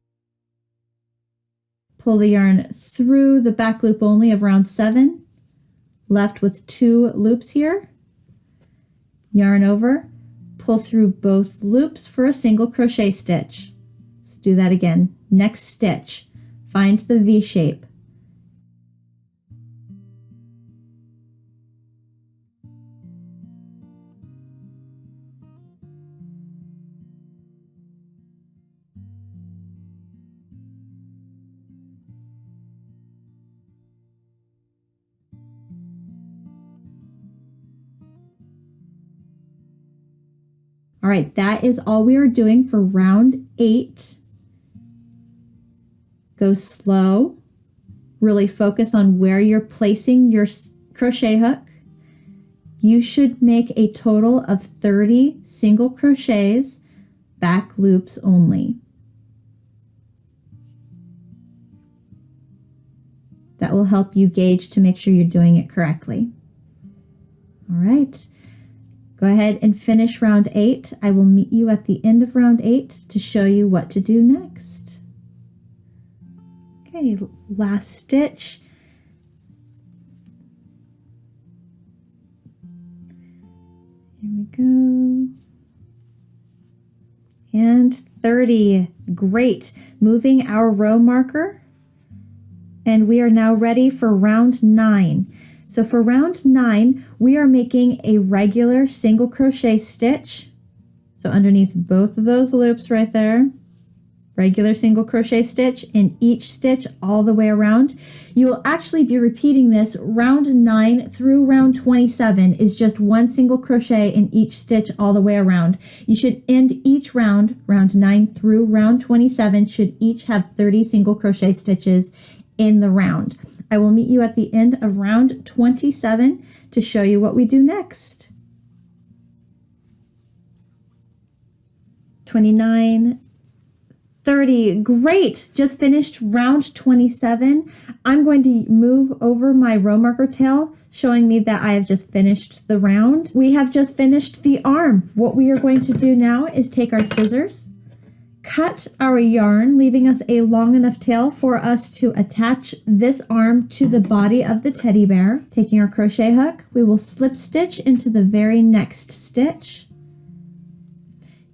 pull the yarn through the back loop only of round 7, left with 2 loops here. Yarn over, pull through both loops for a single crochet stitch. Let's do that again. Next stitch, find the V shape. All right, that is all we are doing for round 8. Go slow. Really focus on where you're placing your crochet hook. You should make a total of 30 single crochets, back loops only. That will help you gauge to make sure you're doing it correctly. All right. Go ahead and finish round 8. I will meet you at the end of round 8 to show you what to do next. Okay, last stitch. Here we go. And 30. Great. Moving our row marker. And we are now ready for round 9. So for round 9, we are making a regular single crochet stitch. So underneath both of those loops right there, regular single crochet stitch in each stitch all the way around. You will actually be repeating this round 9 through round 27 is just 1 single crochet in each stitch all the way around. You should end each round 9 through round 27 should each have 30 single crochet stitches in the round. I will meet you at the end of round 27 to show you what we do next. 29, 30, great, just finished round 27. I'm going to move over my row marker tail, showing me that I have just finished the round. We have just finished the arm. What we are going to do now is take our scissors, cut our yarn, leaving us a long enough tail for us to attach this arm to the body of the teddy bear. Taking our crochet hook, we will slip stitch into the very next stitch.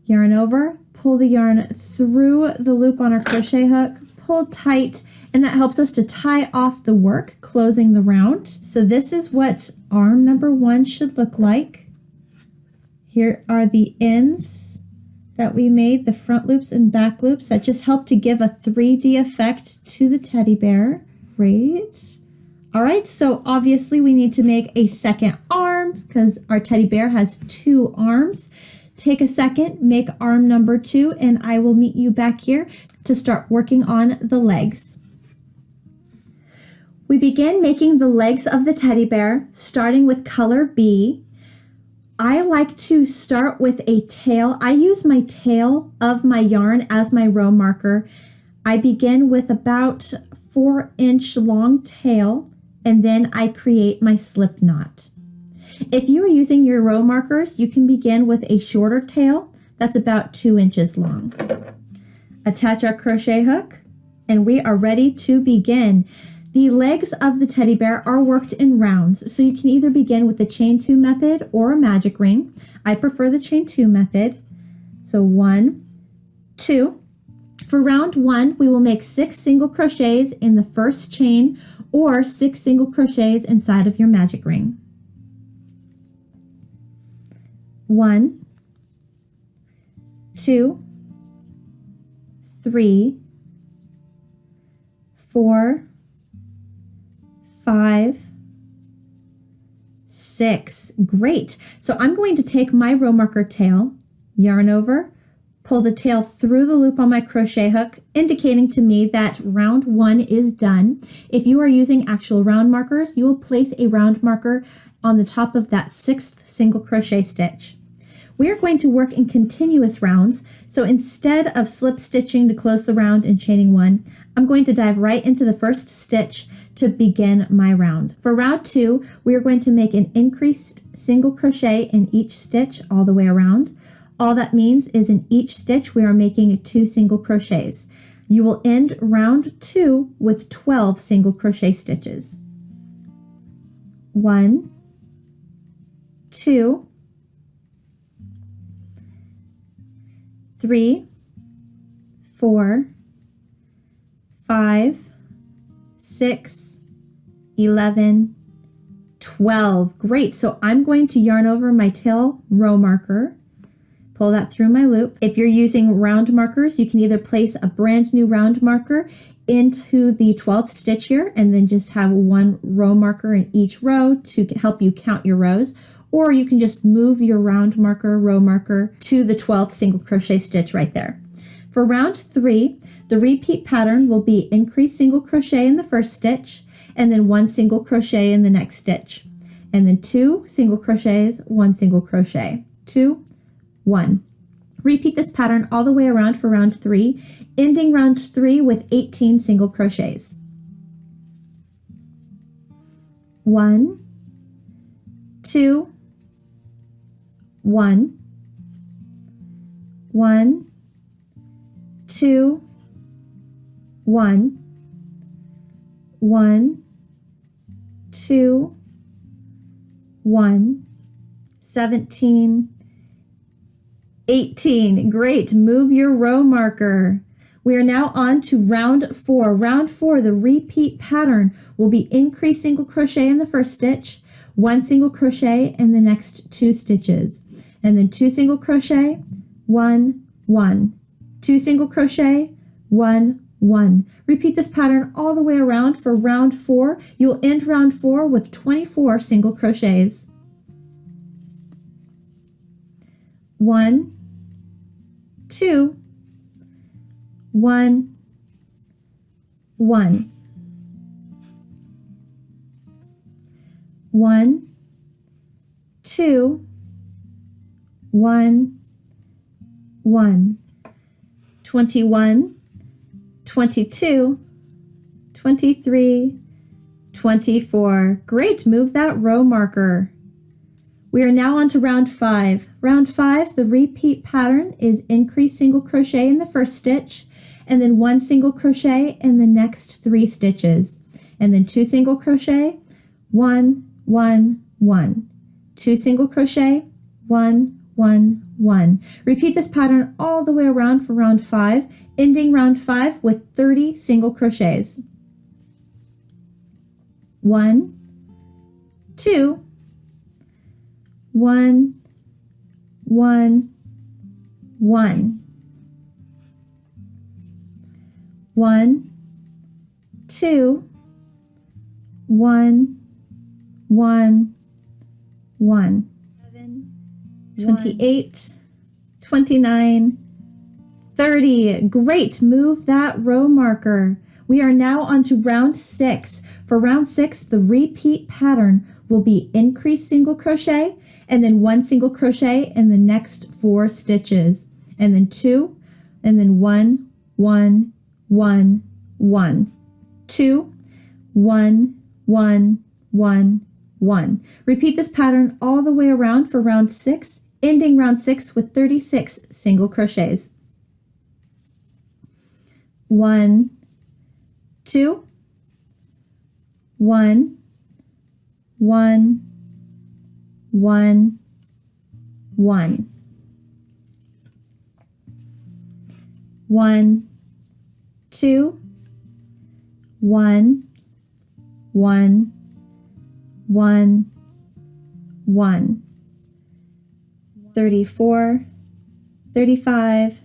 Yarn over, pull the yarn through the loop on our crochet hook, pull tight, and that helps us to tie off the work, closing the round. So this is what arm number 1 should look like. Here are the ends that we made, the front loops and back loops that just help to give a 3D effect to the teddy bear. Great. All right, so obviously we need to make a second arm because our teddy bear has 2 arms. take a second, make arm number 2, and I will meet you back here to start working on the legs. We begin making the legs of the teddy bear, starting with color B. I like to start with a tail. I use my tail of my yarn as my row marker. I begin with about 4-inch long tail, and then I create my slip knot. If you are using your row markers, you can begin with a shorter tail that's about 2 inches long. Attach our crochet hook, and we are ready to begin. The legs of the teddy bear are worked in rounds, so you can either begin with the chain 2 method or a magic ring. I prefer the chain 2 method. So 1, 2. For round 1, we will make 6 single crochets in the first chain or 6 single crochets inside of your magic ring. 1, 2, 3, 4, 5, 6. Great. So I'm going to take my row marker tail, yarn over, pull the tail through the loop on my crochet hook, indicating to me that round 1 is done. If you are using actual round markers, you will place a round marker on the top of that 6th single crochet stitch. We are going to work in continuous rounds, so instead of slip stitching to close the round and chaining 1, I'm going to dive right into the first stitch to begin my round. For round 2, we are going to make an increased single crochet in each stitch all the way around. All that means is in each stitch we are making 2 single crochets. You will end round 2 with 12 single crochet stitches. 1, 2, 3, 4, 5, 6, 11, 12. Great. So I'm going to yarn over my tail row marker, pull that through my loop. If you're using round markers, you can either place a brand new round marker into the 12th stitch here and then just have 1 row marker in each row to help you count your rows, or you can just move your round marker, row marker to the 12th single crochet stitch right there. For round 3, the repeat pattern will be increase single crochet in the first stitch, and then 1 single crochet in the next stitch, and then 2 single crochets, 1 single crochet, 2, 1. Repeat this pattern all the way around for round 3, ending round 3 with 18 single crochets. 1, 2, 1, 1, 2, 1, 1, 2, 1, 17, 18. Great. Move your row marker. We are now on to round 4. Round 4, the repeat pattern will be increase single crochet in the first stitch, 1 single crochet in the next 2 stitches, and then 2 single crochet, 1, 1, 2 single crochet, 1, 1. Repeat this pattern all the way around for round 4. You will end round 4 with 24 single crochets. 1, 2, 1, 1, 1, 2, 1, 1, 21, 22, 23, 24. Great, move that row marker. We are now on to round 5. Round 5, the repeat pattern is increase single crochet in the first stitch, and then 1 single crochet in the next 3 stitches, and then 2 single crochet, 1, 1, 1, 2 single crochet, 1, 1, 1. Repeat this pattern all the way around for round 5, ending round 5 with 30 single crochets. 1, 2, 1, 1, 1, 1, 2, 1, 1, 1, 28, 29, 30. Great, move that row marker. We are now on to round 6. For round 6, the repeat pattern will be increase single crochet and then 1 single crochet in the next 4 stitches, and then 2, and then 1, 1, 1, 1, 2, 1, 1, 1, 1. Repeat this pattern all the way around for round 6, ending round 6 with 36 single crochets. 1, 2, 1, 1, 1, 1, 1, 2, 1, 1, 1, 1, 34, 35,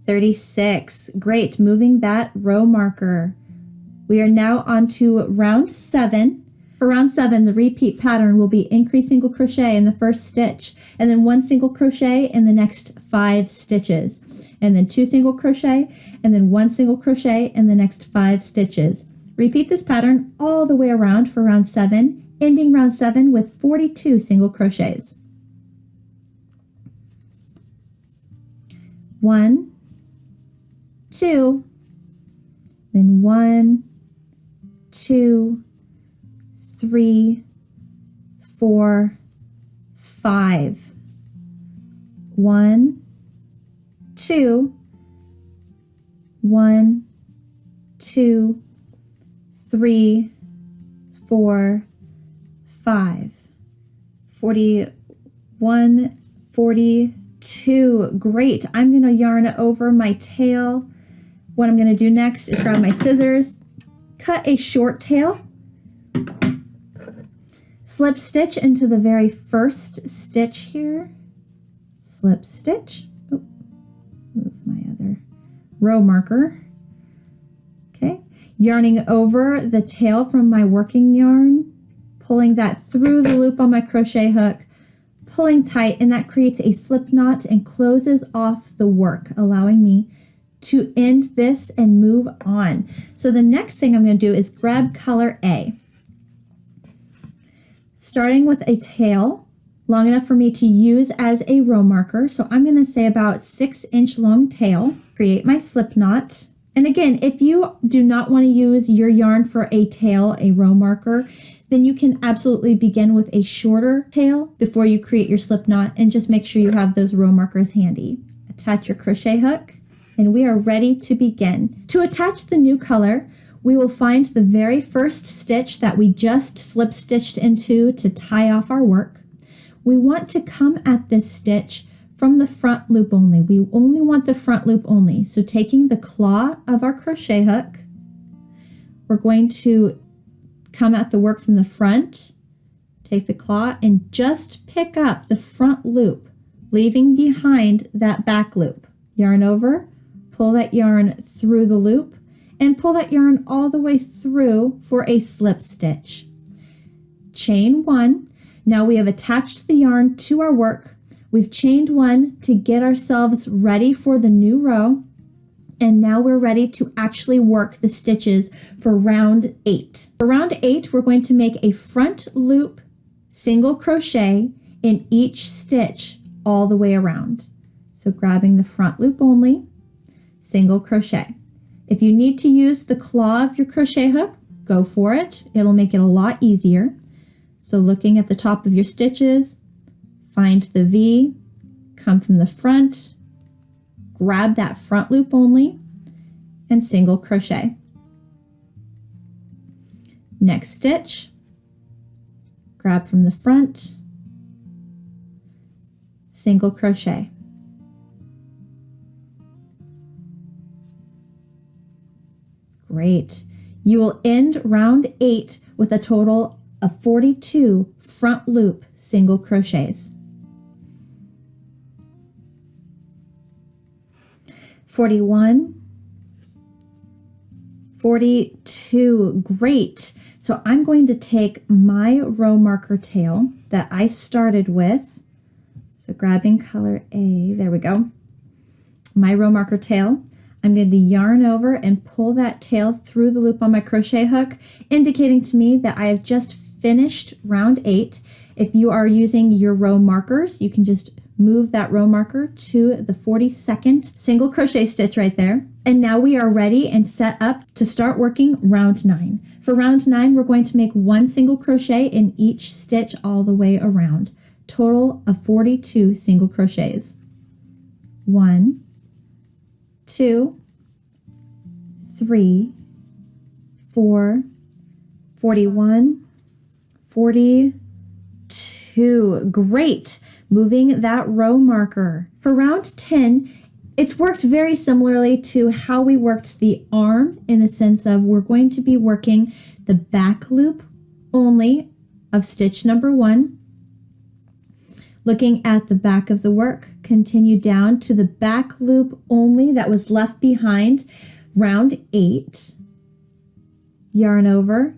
36. Great, moving that row marker. We are now on to round 7. For round 7, the repeat pattern will be increase single crochet in the first stitch, and then 1 single crochet in the next 5 stitches, and then 2 single crochet, and then 1 single crochet in the next 5 stitches. Repeat this pattern all the way around for round 7, ending round 7 with 42 single crochets. 1, 2, then 1, 2, 3, 4, 5. 1, 2, 1, 2, 3, 4, 5. 41, 42. Great. I'm going to yarn over my tail. What I'm going to do next is grab my scissors, cut a short tail, slip stitch into the very first stitch here, slip stitch, oh, move my other row marker, okay, yarning over the tail from my working yarn, pulling that through the loop on my crochet hook, pulling tight, and that creates a slip knot and closes off the work, allowing me to end this and move on. So the next thing I'm going to do is grab color A. Starting with a tail long enough for me to use as a row marker. So I'm going to say about 6-inch long tail, create my slip knot. And again, if you do not want to use your yarn for a tail, a row marker, then you can absolutely begin with a shorter tail before you create your slip knot, and just make sure you have those row markers handy. Attach your crochet hook, and we are ready to begin. To attach the new color, we will find the very first stitch that we just slip stitched into to tie off our work. We want to come at this stitch from the front loop only. We only want the front loop only. So taking the claw of our crochet hook, we're going to come at the work from the front, take the claw, and just pick up the front loop, leaving behind that back loop. Yarn over, pull that yarn through the loop, and pull that yarn all the way through for a slip stitch. Chain 1. Now we have attached the yarn to our work. We've chained 1 to get ourselves ready for the new row. And now we're ready to actually work the stitches for round 8. For round 8, we're going to make a front loop single crochet in each stitch all the way around. So grabbing the front loop only, single crochet. If you need to use the claw of your crochet hook, go for it. It'll make it a lot easier. So looking at the top of your stitches, find the V, come from the front, grab that front loop only, and single crochet. Next stitch, grab from the front, single crochet. Great. You will end round 8 with a total of 42 front loop single crochets. 41, 42. Great. So I'm going to take my row marker tail that I started with. So grabbing color A, there we go. My row marker tail. I'm going to yarn over and pull that tail through the loop on my crochet hook, indicating to me that I have just finished round 8. If you are using your row markers, you can just move that row marker to the 42nd single crochet stitch right there. And now we are ready and set up to start working round 9. For round 9, we're going to make 1 single crochet in each stitch all the way around. Total of 42 single crochets. 1, 2, 3, 4, 41, 42. Great. Moving that row marker. For round 10, it's worked very similarly to how we worked the arm, in the sense of we're going to be working the back loop only of stitch number 1. Looking at the back of the work, continue down to the back loop only that was left behind round 8. Yarn over,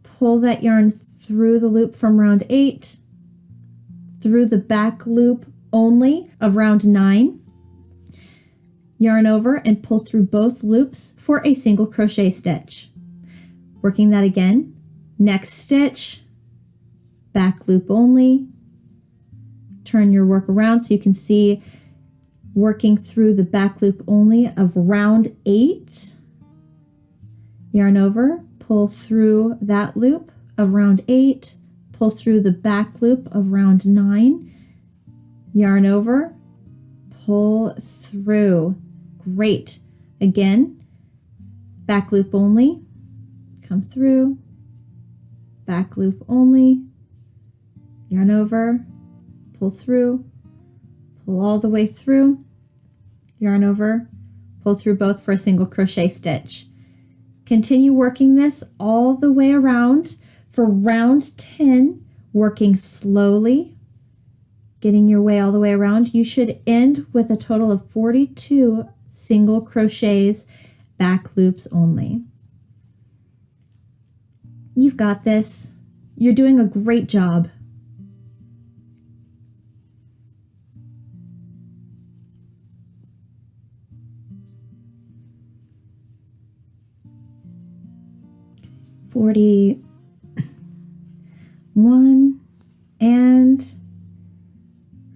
pull that yarn through the loop from round 8, through the back loop only of round 9. Yarn over and pull through both loops for a single crochet stitch. Working that again, next stitch, back loop only. Turn your work around so you can see working through the back loop only of round 8. Yarn over, pull through that loop of round 8, pull through the back loop of round 9, yarn over, pull through. Great. Again, back loop only, come through, back loop only, yarn over, pull through, pull all the way through, yarn over, pull through both for a single crochet stitch. Continue working this all the way around for round 10, working slowly, getting your way all the way around. You should end with a total of 42 single crochets, back loops only. You've got this. You're doing a great job. $41 and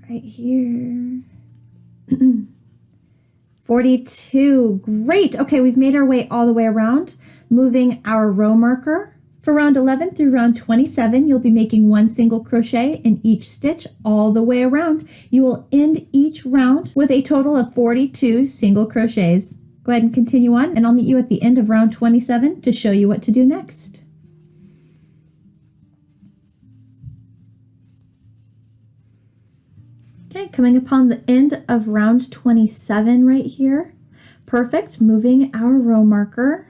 right here 42. Great. Okay, we've made our way all the way around, moving our row marker. For round 11 through round 27, you'll be making 1 single crochet in each stitch all the way around. You will end each round with a total of 42 single crochets. Go ahead and continue on, and I'll meet you at the end of round 27 to show you what to do next. Okay, coming upon the end of round 27 right here. Perfect, moving our row marker.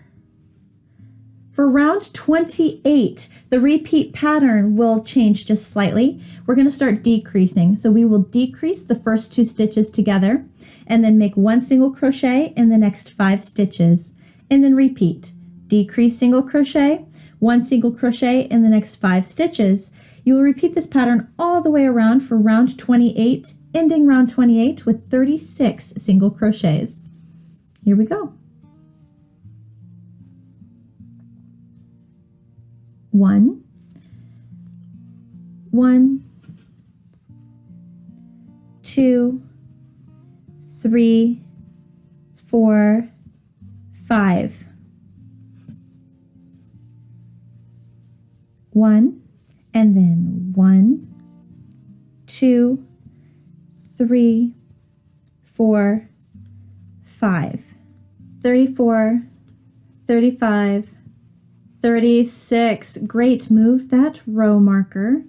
For round 28, the repeat pattern will change just slightly. We're going to start decreasing. So we will decrease the first 2 stitches together and then make 1 single crochet in the next 5 stitches. And then repeat. Decrease single crochet, 1 single crochet in the next 5 stitches. You will repeat this pattern all the way around for round 28, ending round 28 with 36 single crochets. Here we go. 1, 2, 3, 4, 5. 1, and then 1, 2, 3, 4, 5. 34, 35, 36. Great. Move that row marker.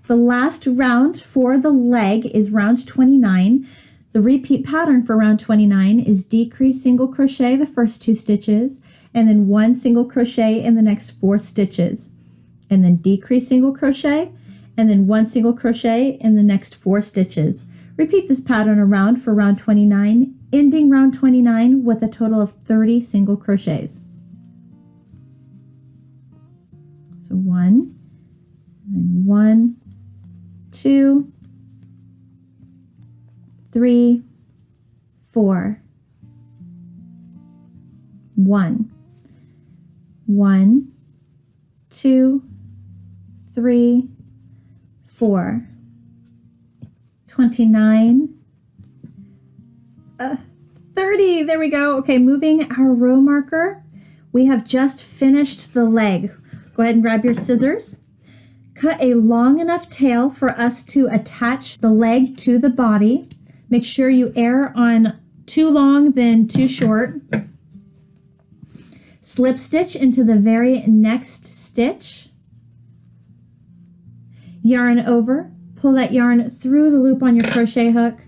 The last round for the leg is round 29. The repeat pattern for round 29 is decrease single crochet the first 2 stitches and then 1 single crochet in the next 4 stitches, and then decrease single crochet and then 1 single crochet in the next 4 stitches. Repeat this pattern around for round 29, ending round 29 with a total of 30 single crochets. So 1, and then 1, 2, 3, 4, 1, 1, 2, 3, 4, 29, 30. There we go. Okay, moving our row marker. We have just finished the leg. Go ahead and grab your scissors. Cut a long enough tail for us to attach the leg to the body. Make sure you err on too long than too short. Slip stitch into the very next stitch. Yarn over. Pull that yarn through the loop on your crochet hook.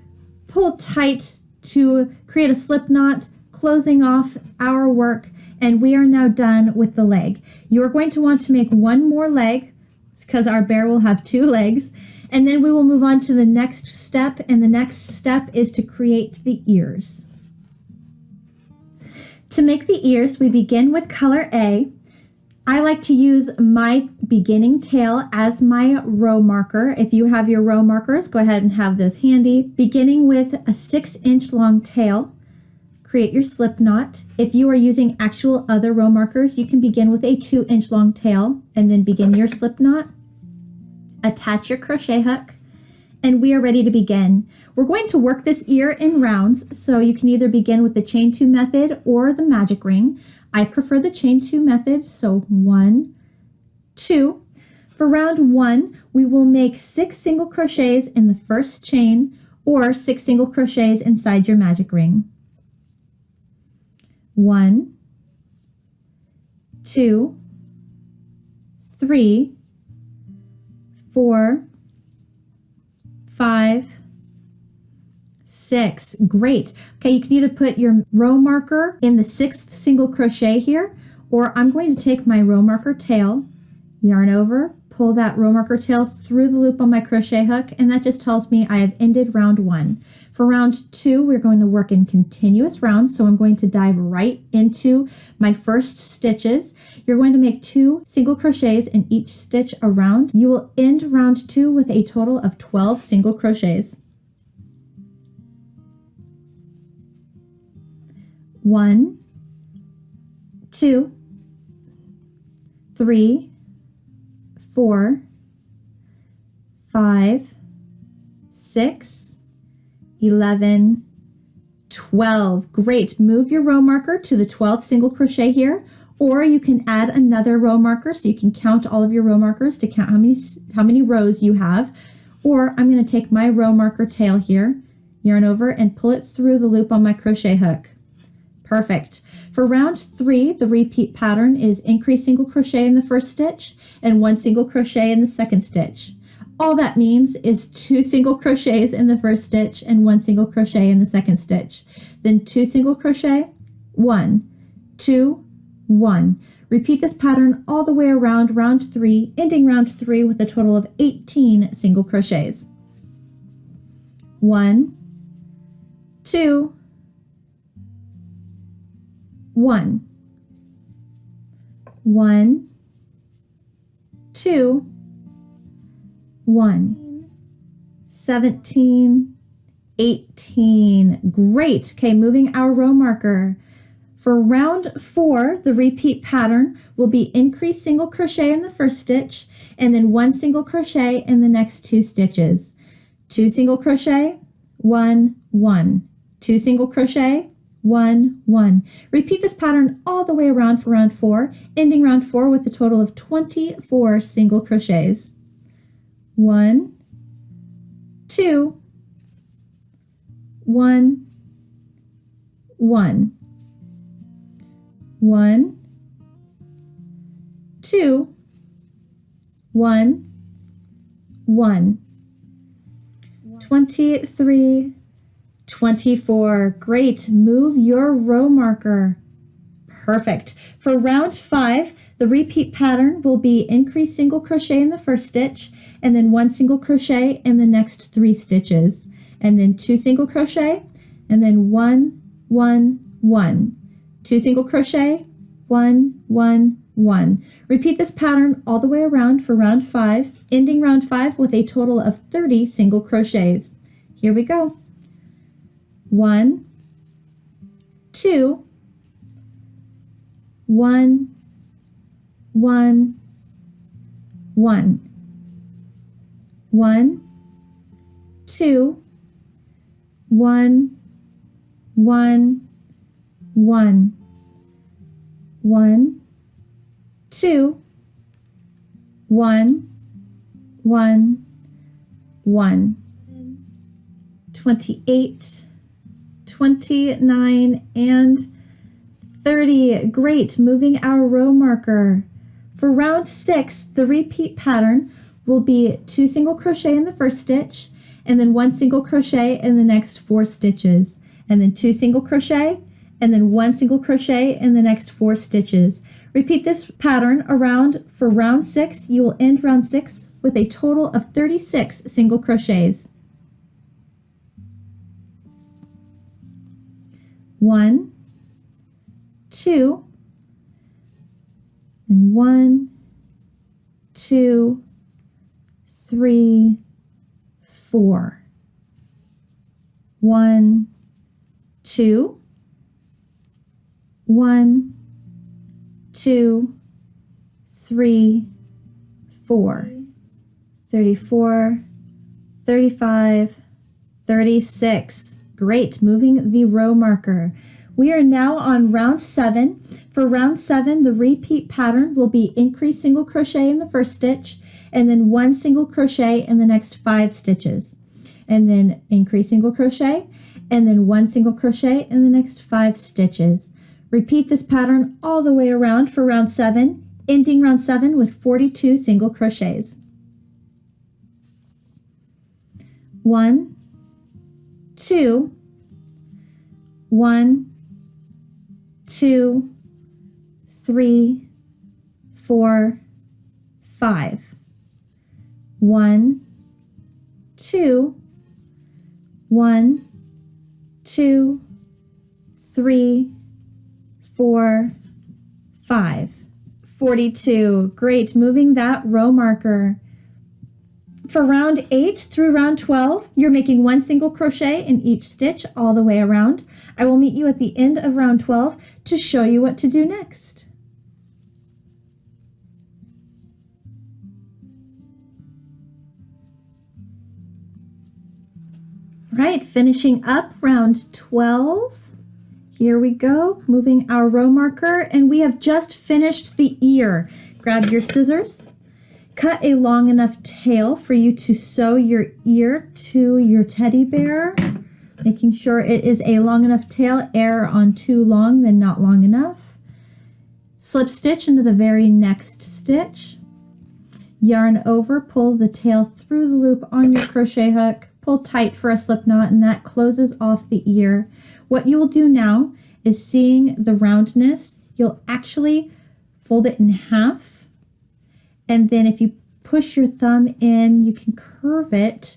Pull tight to create a slip knot, closing off our work, and we are now done with the leg. You are going to want to make one more leg because our bear will have 2 legs, and then we will move on to the next step, and the next step is to create the ears. To make the ears, we begin with color A. I like to use my beginning tail as my row marker. If you have your row markers, go ahead and have those handy. Beginning with a 6-inch long tail, create your slip knot. If you are using actual other row markers, you can begin with a 2-inch long tail and then begin your slip knot. Attach your crochet hook, and we are ready to begin. We're going to work this ear in rounds, so you can either begin with the chain 2 method or the magic ring. I prefer the chain 2 method, so 1, 2. For round 1, we will make 6 single crochets in the first chain or 6 single crochets inside your magic ring. 1, 2, 3, 4, 5, 6. Great. Okay, you can either put your row marker in the 6th single crochet here, or I'm going to take my row marker tail, yarn over, pull that row marker tail through the loop on my crochet hook, and that just tells me I have ended round 1. For round 2, we're going to work in continuous rounds, so I'm going to dive right into my first stitches. You're going to make 2 single crochets in each stitch around. You will end round 2 with a total of 12 single crochets. 1, 2, 3, 4, 5, 6, 11, 12. Great. Move your row marker to the 12th single crochet here, or you can add another row marker so you can count all of your row markers to count how many rows you have. Or I'm going to take my row marker tail here, yarn over, and pull it through the loop on my crochet hook. Perfect. For round 3, the repeat pattern is increase single crochet in the first stitch and 1 single crochet in the second stitch. All that means is 2 single crochets in the first stitch and 1 single crochet in the second stitch. Then 2 single crochet, 1, 2, 1. Repeat this pattern all the way around round 3, ending round 3 with a total of 18 single crochets. 1, 2, 1, 1, 2, 1, 17, 18. Great. Okay, moving our row marker. For round 4, the repeat pattern will be increase single crochet in the first stitch and then 1 single crochet in the next 2 stitches. 2 single crochet, 1, 1. 2 single crochet, 1, 1. Repeat this pattern all the way around for round 4, ending round 4 with a total of 24 single crochets. 1, 2, 1, 1. 1, 2, 1, 1. 23, 24. Great. Move your row marker. Perfect. For round 5, the repeat pattern will be increase single crochet in the first stitch and then 1 single crochet in the next 3 stitches, and then 2 single crochet and then 1, 1, 1. 2 single crochet, 1, 1, 1. Repeat this pattern all the way around for round 5, ending round 5 with a total of 30 single crochets. Here we go. 1, 2, 1, 1, 1, 1, 2, 1, 1, 1, 1, 2, 1, 1, 1, 28, 29, and 30. Great. Moving our row marker. For round 6, the repeat pattern will be 2 single crochet in the first stitch, and then 1 single crochet in the next 4 stitches, and then 2 single crochet, and then 1 single crochet in the next 4 stitches. Repeat this pattern around for round 6. You will end round 6 with a total of 36 single crochets. 1, 2, and 1, 2, 3, 4. 1, 2, 1, 2, 3, 4. 34, 35, 36. Great. Moving the row marker. We are now on round 7. For round 7, the repeat pattern will be increase single crochet in the first stitch, and then 1 single crochet in the next 5 stitches, and then increase single crochet, and then 1 single crochet in the next 5 stitches. Repeat this pattern all the way around for round 7, ending round 7 with 42 single crochets. 1, 2, 1, 2, 3, 4, 5. 1, 2, 1, 2, 3, 4, 5. 42. Great. Moving that row marker. For round 8 through round 12, you're making 1 single crochet in each stitch all the way around. I will meet you at the end of round 12 to show you what to do next. Right, finishing up round 12. Here we go, moving our row marker, and we have just finished the ear. Grab your scissors. Cut a long enough tail for you to sew your ear to your teddy bear, making sure it is a long enough tail. Err on too long than not long enough. Slip stitch into the very next stitch. Yarn over, pull the tail through the loop on your crochet hook, pull tight for a slip knot, and that closes off the ear. What you will do now is, seeing the roundness, you'll actually fold it in half. And then if you push your thumb in, you can curve it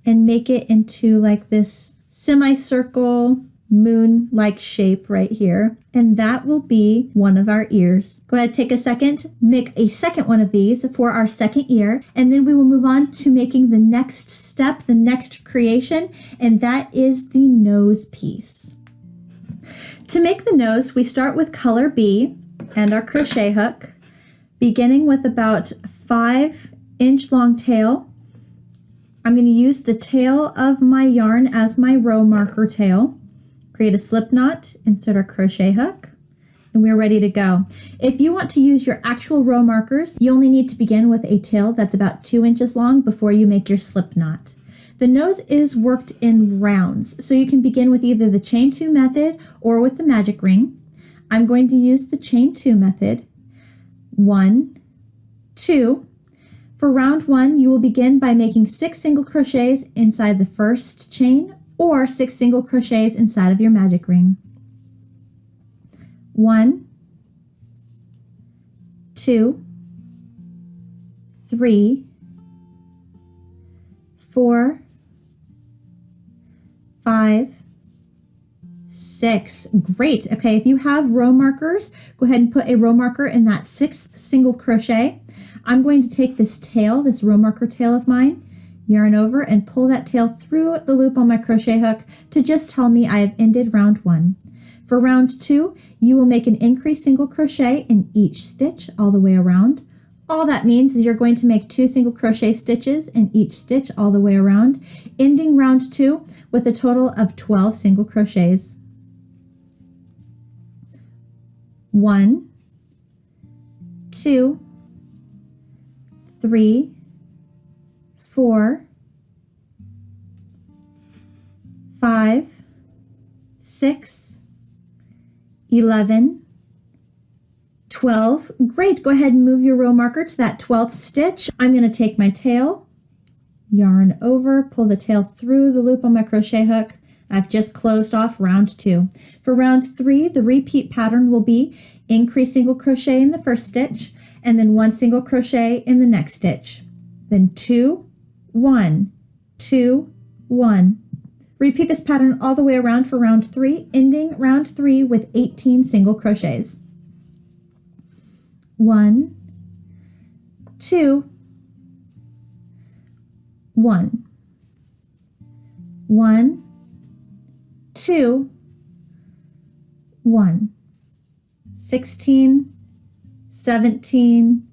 and make it into like this semicircle moon-like shape right here. And that will be one of our ears. Go ahead, take a second, make a second one of these for our second ear. And then we will move on to making the next step, the next creation, and that is the nose piece. To make the nose, we start with color B and our crochet hook, beginning with about 5-inch long tail. I'm going to use the tail of my yarn as my row marker tail. Create a slip knot, insert our crochet hook, and we're ready to go. If you want to use your actual row markers, you only need to begin with a tail that's about 2 inches long before you make your slip knot. The nose is worked in rounds, so you can begin with either the chain 2 method or with the magic ring. I'm going to use the chain 2 method. 1, 2. For round 1, you will begin by making 6 single crochets inside the first chain, or 6 single crochets inside of your magic ring. 1, 2, 3, 4, 5, 6. Great. Okay, if you have row markers, go ahead and put a row marker in that 6th single crochet. I'm going to take this tail, this row marker tail of mine, yarn over and pull that tail through the loop on my crochet hook to just tell me I have ended round 1. For round 2, you will make an increased single crochet in each stitch all the way around. All that means is you're going to make 2 single crochet stitches in each stitch all the way around, ending round 2 with a total of 12 single crochets. 1, 2, 3, 4, 5, 6, 11, 12. Great, go ahead and move your row marker to that 12th stitch. I'm going to take my tail, yarn over, pull the tail through the loop on my crochet hook. I've just closed off round 2. For round 3, the repeat pattern will be increase single crochet in the first stitch, and then 1 single crochet in the next stitch. Then 2, 1, 2, 1. Repeat this pattern all the way around for round 3, ending round 3 with 18 single crochets. 1, 2, 1, 1, 2, 1, 16, 17,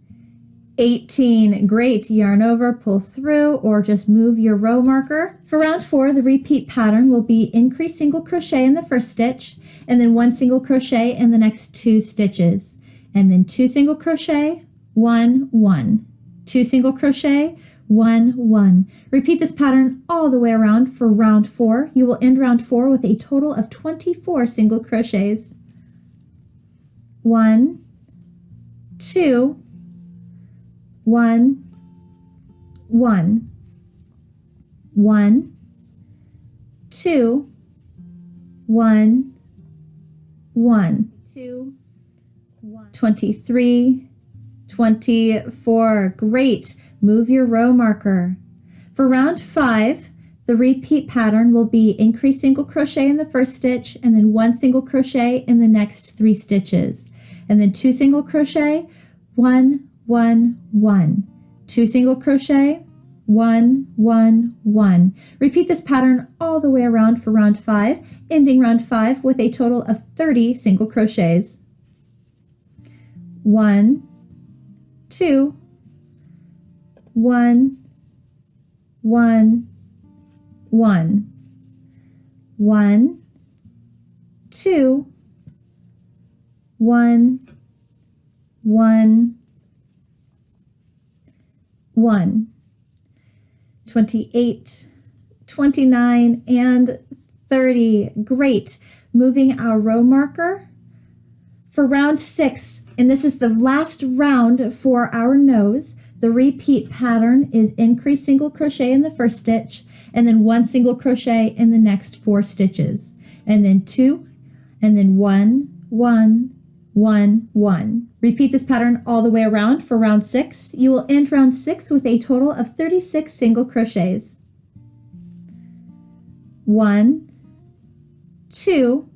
18. Great. Yarn over, pull through, or just move your row marker. For round 4, the repeat pattern will be increase single crochet in the first stitch, and then 1 single crochet in the next 2 stitches, and then 2 single crochet, 1, 1, 2 single crochet, 1, 1. Repeat this pattern all the way around for round 4. You will end round 4 with a total of 24 single crochets. 1, 2, 1, 1, 1, 2, 1, 1, 2, 1, 23, 24. Great. Move your row marker. For round 5, the repeat pattern will be increase single crochet in the first stitch, and then 1 single crochet in the next 3 stitches, and then 2 single crochet, 1, 1, 1, 2 single crochet, 1, 1, 1. Repeat this pattern all the way around for round 5, ending round 5 with a total of 30 single crochets. 1, 2, 1, 1, 1, 1, 2, 1, 1, 1, 28, 29, and 30. Great. Moving our row marker. For round 6, and this is the last round for our nose, the repeat pattern is increase single crochet in the first stitch, and then 1 single crochet in the next 4 stitches, and then 2, and then 1, 1, 1, 1. Repeat this pattern all the way around for round 6. You will end round 6 with a total of 36 single crochets. 1, 2,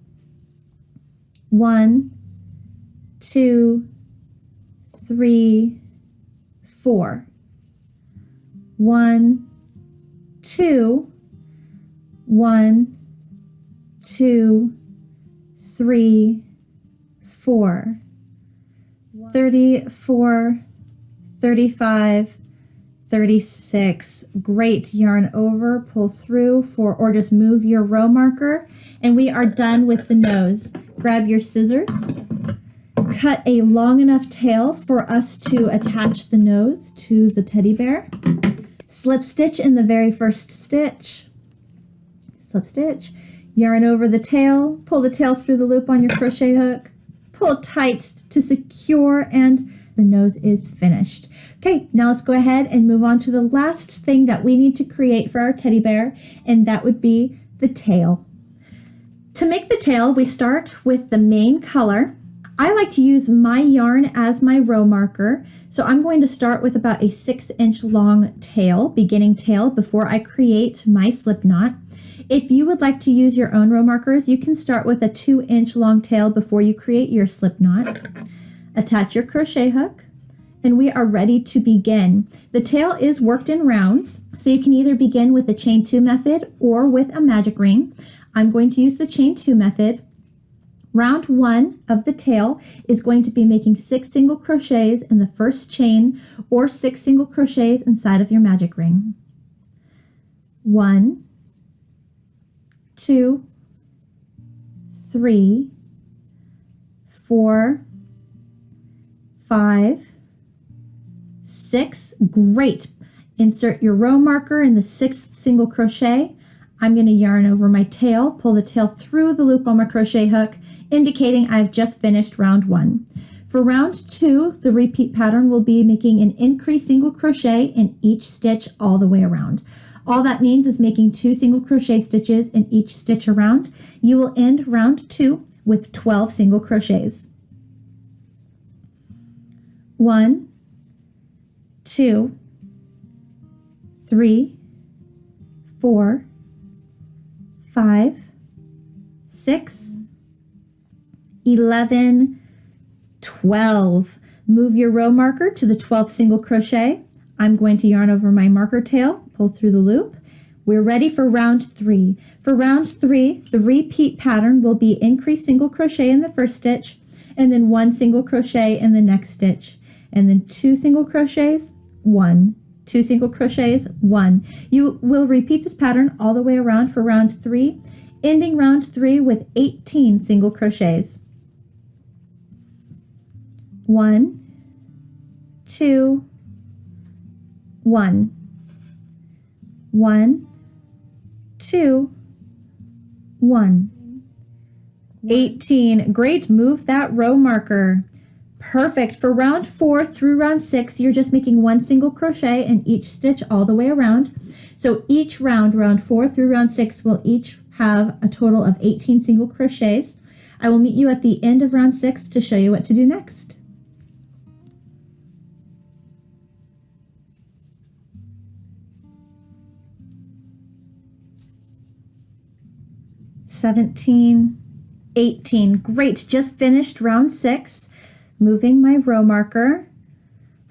1, 2, 3, 4. 1, 2, 1, 2, 3, 4. 34, 35, 36. Great. Yarn over, pull through for, or just move your row marker, and we are done with the nose. Grab your scissors. Cut a long enough tail for us to attach the nose to the teddy bear. Slip stitch in the very first stitch. Slip stitch. Yarn over the tail. Pull the tail through the loop on your crochet hook. Pull tight to secure, and the nose is finished. Okay, now let's go ahead and move on to the last thing that we need to create for our teddy bear, and that would be the tail. To make the tail, we start with the main color. I like to use my yarn as my row marker, so I'm going to start with about a 6-inch long tail, beginning tail, before I create my slip knot. If you would like to use your own row markers, you can start with a 2-inch long tail before you create your slip knot. Attach your crochet hook and we are ready to begin. The tail is worked in rounds, so you can either begin with the chain 2 method or with a magic ring. I'm going to use the chain 2 method. Round 1 of the tail is going to be making 6 single crochets in the first chain or 6 single crochets inside of your magic ring. 1, 2, 3, 4, 5, 6. Great. Insert your row marker in the 6th single crochet. I'm going to yarn over my tail, pull the tail through the loop on my crochet hook, indicating I've just finished round 1. For round 2, the repeat pattern will be making an increased single crochet in each stitch all the way around. All that means is making 2 single crochet stitches in each stitch around. You will end round 2 with 12 single crochets. 1, 2, 3, 4, 5, 6, 11, 12. Move your row marker to the 12th single crochet. I'm going to yarn over my marker tail, pull through the loop. We're ready for round 3. For round 3, the repeat pattern will be increased single crochet in the first stitch, and then 1 single crochet in the next stitch, and then 2 single crochets, 1, 2 single crochets, 1. You will repeat this pattern all the way around for round 3, ending round 3 with 18 single crochets. 1, 2, 1, 1, 2, 1. 18. Great. Move that row marker. Perfect. For round 4 through round 6, you're just making 1 single crochet in each stitch all the way around. So each round, round 4 through round 6, will each have a total of 18 single crochets. I will meet you at the end of round 6 to show you what to do next. 17, 18. Great. Just finished round 6. Moving my row marker.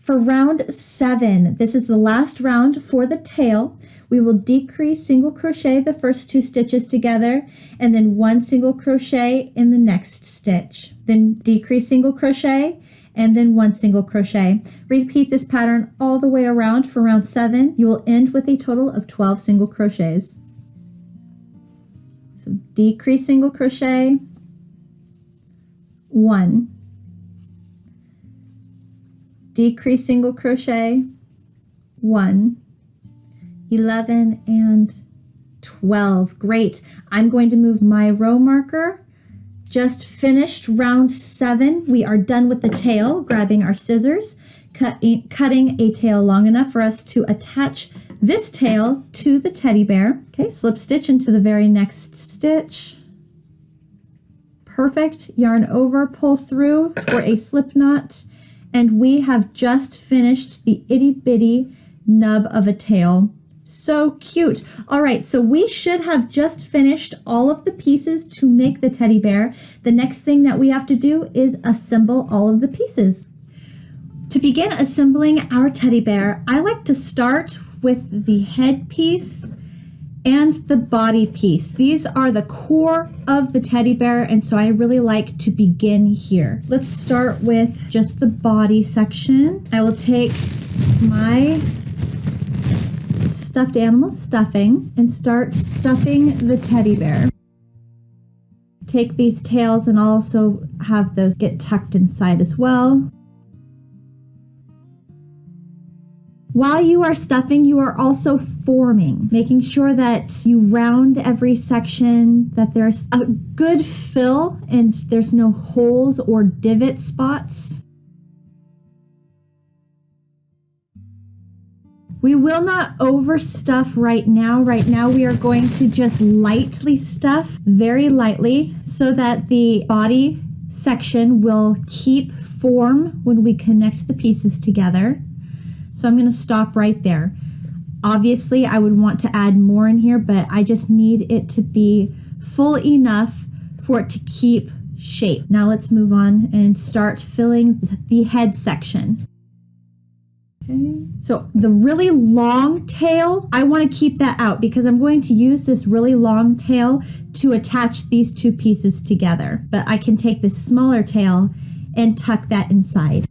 For round 7, this is the last round for the tail. We will decrease single crochet the first 2 stitches together, and then 1 single crochet in the next stitch. Then decrease single crochet, and then 1 single crochet. Repeat this pattern all the way around for round 7. You will end with a total of 12 single crochets. So decrease single crochet, 1, decrease single crochet, 1, 11, and 12. Great. I'm going to move my row marker. Just finished round 7. We are done with the tail, grabbing our scissors, cutting a tail long enough for us to attach this tail to the teddy bear. Okay, slip stitch into the very next stitch. Perfect. Yarn over, pull through for a slip knot, and we have just finished the itty bitty nub of a tail. So cute. All right, so we should have just finished all of the pieces to make the teddy bear. The next thing that we have to do is assemble all of the pieces. To begin assembling our teddy bear, I like to start with the head piece and the body piece. These are the core of the teddy bear, and so I really like to begin here. Let's start with just the body section. I will take my stuffed animal stuffing and start stuffing the teddy bear. Take these tails and also have those get tucked inside as well. While you are stuffing, you are also forming, making sure that you round every section, that there's a good fill and there's no holes or divot spots. We will not overstuff right now. Right now we are going to just lightly stuff, very lightly, so that the body section will keep form when we connect the pieces together. So I'm going to stop right there. Obviously, I would want to add more in here, but I just need it to be full enough for it to keep shape. Now let's move on and start filling the head section. Okay. So the really long tail, I want to keep that out because I'm going to use this really long tail to attach these two pieces together. But I can take this smaller tail and tuck that inside.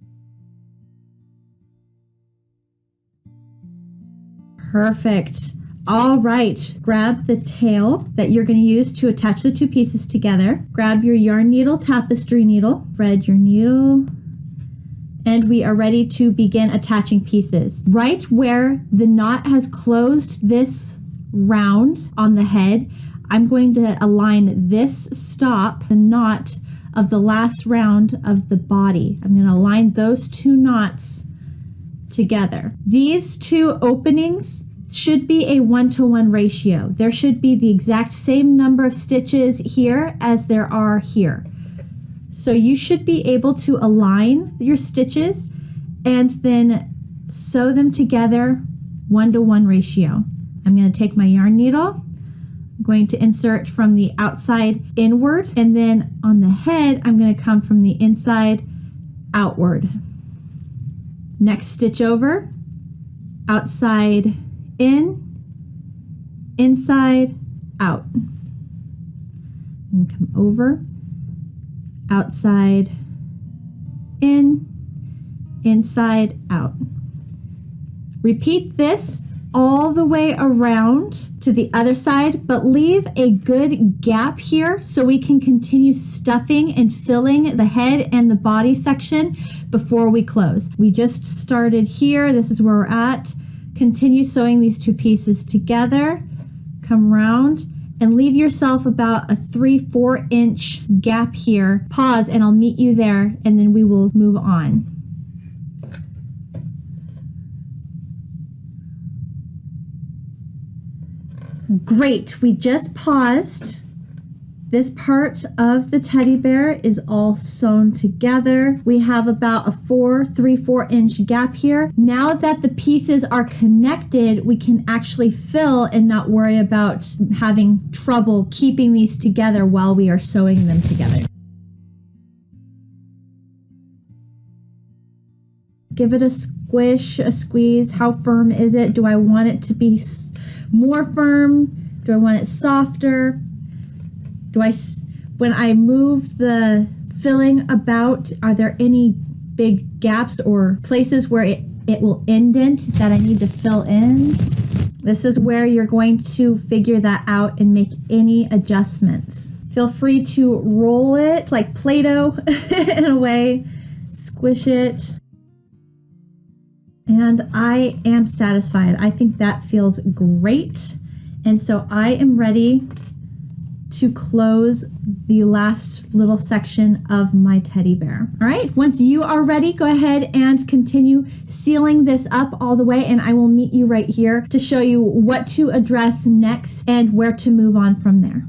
Perfect. All right, grab the tail that you're going to use to attach the two pieces together. Grab your yarn needle, tapestry needle, thread your needle, and we are ready to begin attaching pieces. Right where the knot has closed this round on the head, I'm going to align this stop, the knot of the last round of the body. I'm going to align those two knots together. These two openings should be a 1-to-1 ratio. There should be the exact same number of stitches here as there are here. So you should be able to align your stitches and then sew them together 1-to-1 ratio. I'm going to take my yarn needle. I'm going to insert from the outside inward, and then on the head I'm going to come from the inside outward. Next stitch over, outside in, inside out, and come over, outside in, inside out. Repeat this all the way around to the other side, but leave a good gap here so we can continue stuffing and filling the head and the body section before we close. We just started here. This is where we're at. Continue sewing these two pieces together. Come around and leave yourself about a 3-4 inch gap here. Pause and I'll meet you there, and then we will move on. Great, we just paused. This part of the teddy bear is all sewn together. We have about a 3-4 inch gap here. Now that the pieces are connected, we can actually fill and not worry about having trouble keeping these together while we are sewing them together. Give it a squish, a squeeze. How firm is it? Do I want it to be more firm? Do I want it softer? When I move the filling about, are there any big gaps or places where it will indent that I need to fill in? This is where you're going to figure that out and make any adjustments. Feel free to roll it like Play-Doh in a way, squish it. And I am satisfied. I think that feels great. And so I am ready to close the last little section of my teddy bear. All right, once you are ready, go ahead and continue sealing this up all the way, and I will meet you right here to show you what to address next and where to move on from there.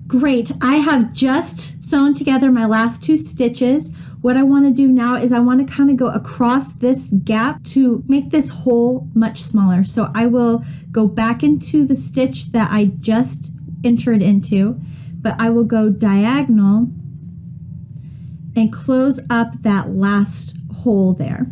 Great, I have just sewn together my last 2 stitches. What I want to do now is I want to kind of go across this gap to make this hole much smaller. So I will go back into the stitch that I just entered into, but I will go diagonal and close up that last hole there.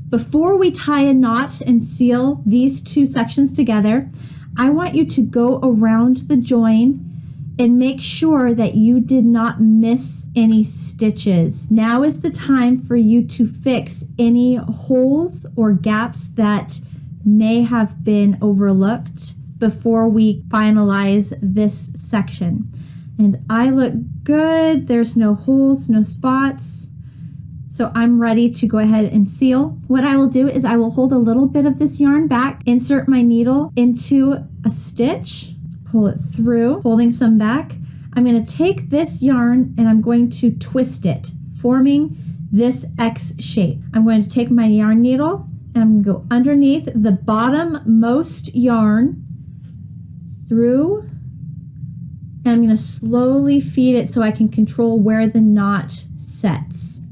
Before we tie a knot and seal these 2 sections together, I want you to go around the join and make sure that you did not miss any stitches. Now is the time for you to fix any holes or gaps that may have been overlooked before we finalize this section. And I look good. There's no holes, no spots. So I'm ready to go ahead and seal. What I will do is I will hold a little bit of this yarn back, insert my needle into a stitch, pull it through, holding some back. I'm going to take this yarn and I'm going to twist it, forming this X shape. I'm going to take my yarn needle and I'm going to go underneath the bottom-most yarn through, and I'm going to slowly feed it so I can control where the knot sets.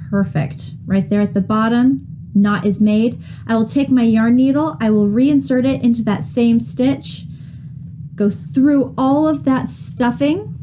Perfect. Right there at the bottom, knot is made. I will take my yarn needle, I will reinsert it into that same stitch, go through all of that stuffing,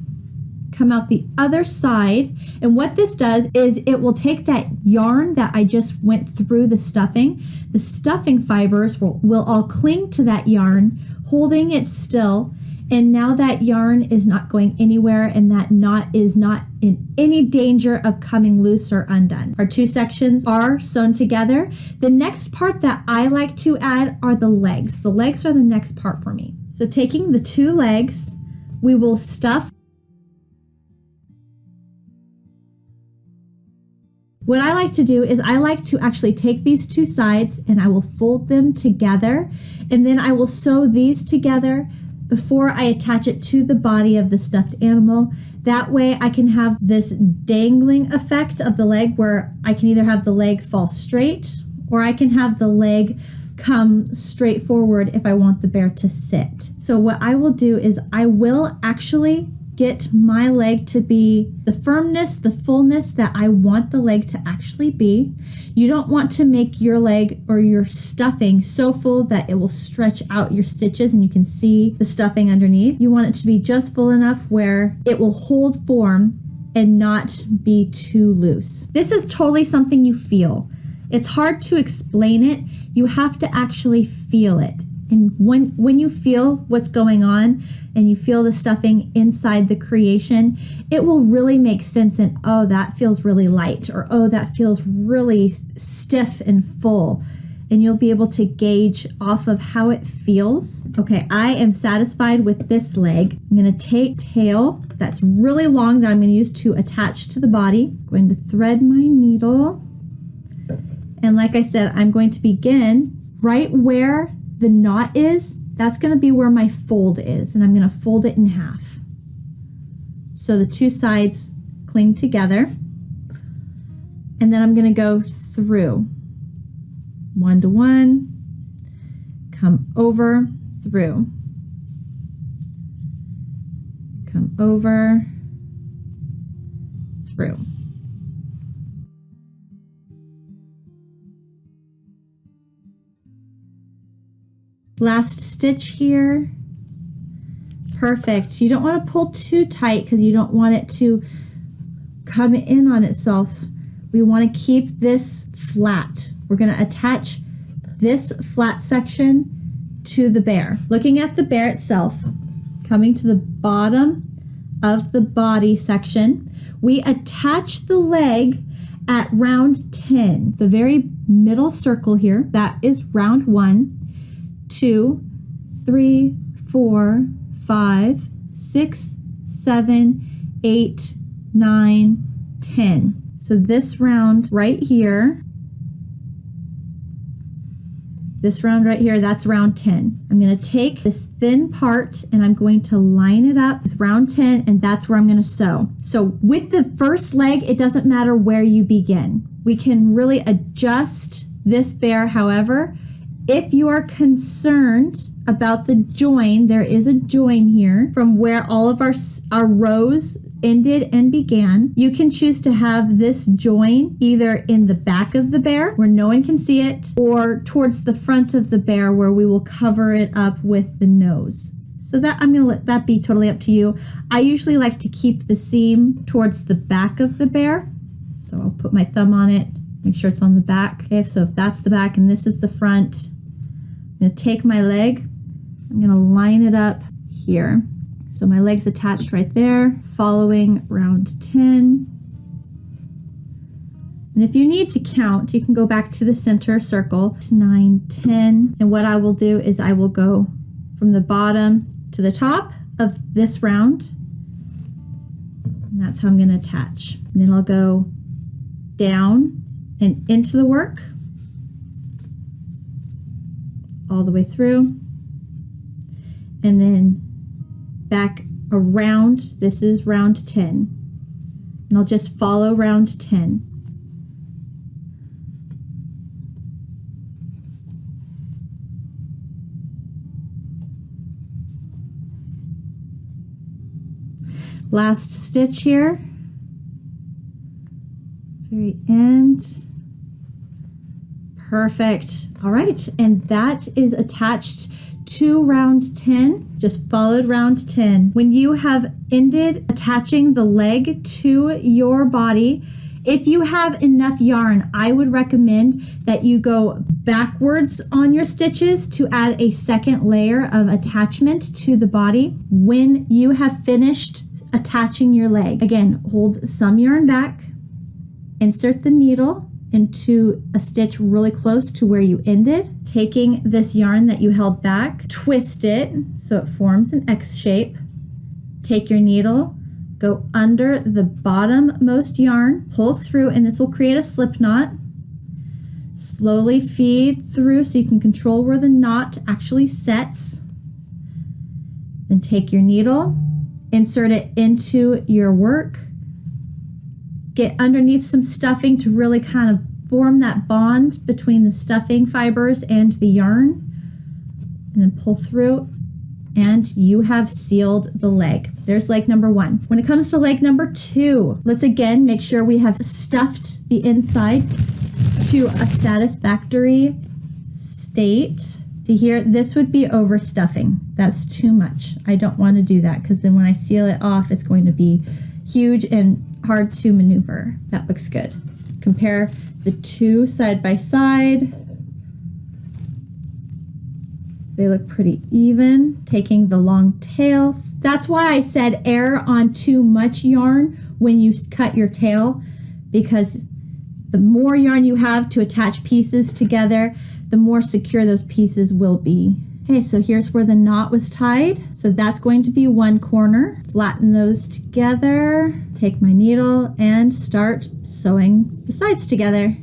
come out the other side. And what this does is it will take that yarn that I just went through the stuffing fibers will all cling to that yarn, holding it still. And now that yarn is not going anywhere, and that knot is not in any danger of coming loose or undone. Our two sections are sewn together. The next part that I like to add are the legs. The legs are the next part for me. So taking the two legs, we will stuff. What I like to do is I like to actually take these two sides and I will fold them together, and then I will sew these together before I attach it to the body of the stuffed animal. That way I can have this dangling effect of the leg, where I can either have the leg fall straight or I can have the leg come straight forward if I want the bear to sit. So what I will do is I will actually get my leg to be the firmness, the fullness that I want the leg to actually be. You don't want to make your leg or your stuffing so full that it will stretch out your stitches and you can see the stuffing underneath. You want it to be just full enough where it will hold form and not be too loose. This is totally something you feel. It's hard to explain it. You have to actually feel it. And when you feel what's going on and you feel the stuffing inside the creation, it will really make sense. And oh, that feels really light, or oh, that feels really stiff and full. And you'll be able to gauge off of how it feels. Okay, I am satisfied with this leg. I'm going to take tail that's really long that I'm going to use to attach to the body. I'm going to thread my needle. And like I said, I'm going to begin right where the knot is. That's going to be where my fold is, and I'm going to fold it in half. So the two sides cling together, and then I'm going to go through one to one, come over, through, come over, through. Last stitch here. Perfect. You don't want to pull too tight because you don't want it to come in on itself. We want to keep this flat. We're going to attach this flat section to the bear. Looking at the bear itself, coming to the bottom of the body section, we attach the leg at round 10. The very middle circle here, that is round 1. 2, 3, 4, 5, 6, 7, 8, 9, 10. So this round right here, that's round 10. I'm going to take this thin part and I'm going to line it up with round 10, and that's where I'm going to sew. So with the first leg, it doesn't matter where you begin. We can really adjust this bear. However, if you are concerned about the join, there is a join here from where all of our rows ended and began. You can choose to have this join either in the back of the bear where no one can see it, or towards the front of the bear where we will cover it up with the nose. So that I'm going to let that be totally up to you. I usually like to keep the seam towards the back of the bear. So I'll put my thumb on it, make sure it's on the back. Okay, so if that's the back and this is the front, I'm going to take my leg, I'm going to line it up here. So my leg's attached right there, following round 10. And if you need to count, you can go back to the center circle, 9, 10. And what I will do is I will go from the bottom to the top of this round. And that's how I'm going to attach. And then I'll go down and into the work, all the way through, and then back around. This is round 10, and I'll just follow round 10. Last stitch here, very end. Perfect. All right, and that is attached to round 10, just followed round 10. When you have ended attaching the leg to your body, if you have enough yarn, I would recommend that you go backwards on your stitches to add a second layer of attachment to the body. When you have finished attaching your leg, again, hold some yarn back, insert the needle into a stitch really close to where you ended, taking this yarn that you held back, twist it so it forms an X shape, take your needle, go under the bottommost yarn, pull through, and this will create a slip knot. Slowly feed through so you can control where the knot actually sets. Then take your needle, insert it into your work, get underneath some stuffing to really kind of form that bond between the stuffing fibers and the yarn, and then pull through, and you have sealed the leg. There's leg number 1. When it comes to leg number 2, let's again make sure we have stuffed the inside to a satisfactory state. See here, this would be overstuffing. That's too much. I don't want to do that because then when I seal it off, it's going to be huge and hard to maneuver. That looks good. Compare the two side by side. They look pretty even. Taking the long tail. That's why I said err on too much yarn when you cut your tail, because the more yarn you have to attach pieces together, the more secure those pieces will be. Okay, so here's where the knot was tied. So that's going to be one corner. Flatten those together. Take my needle and start sewing the sides together.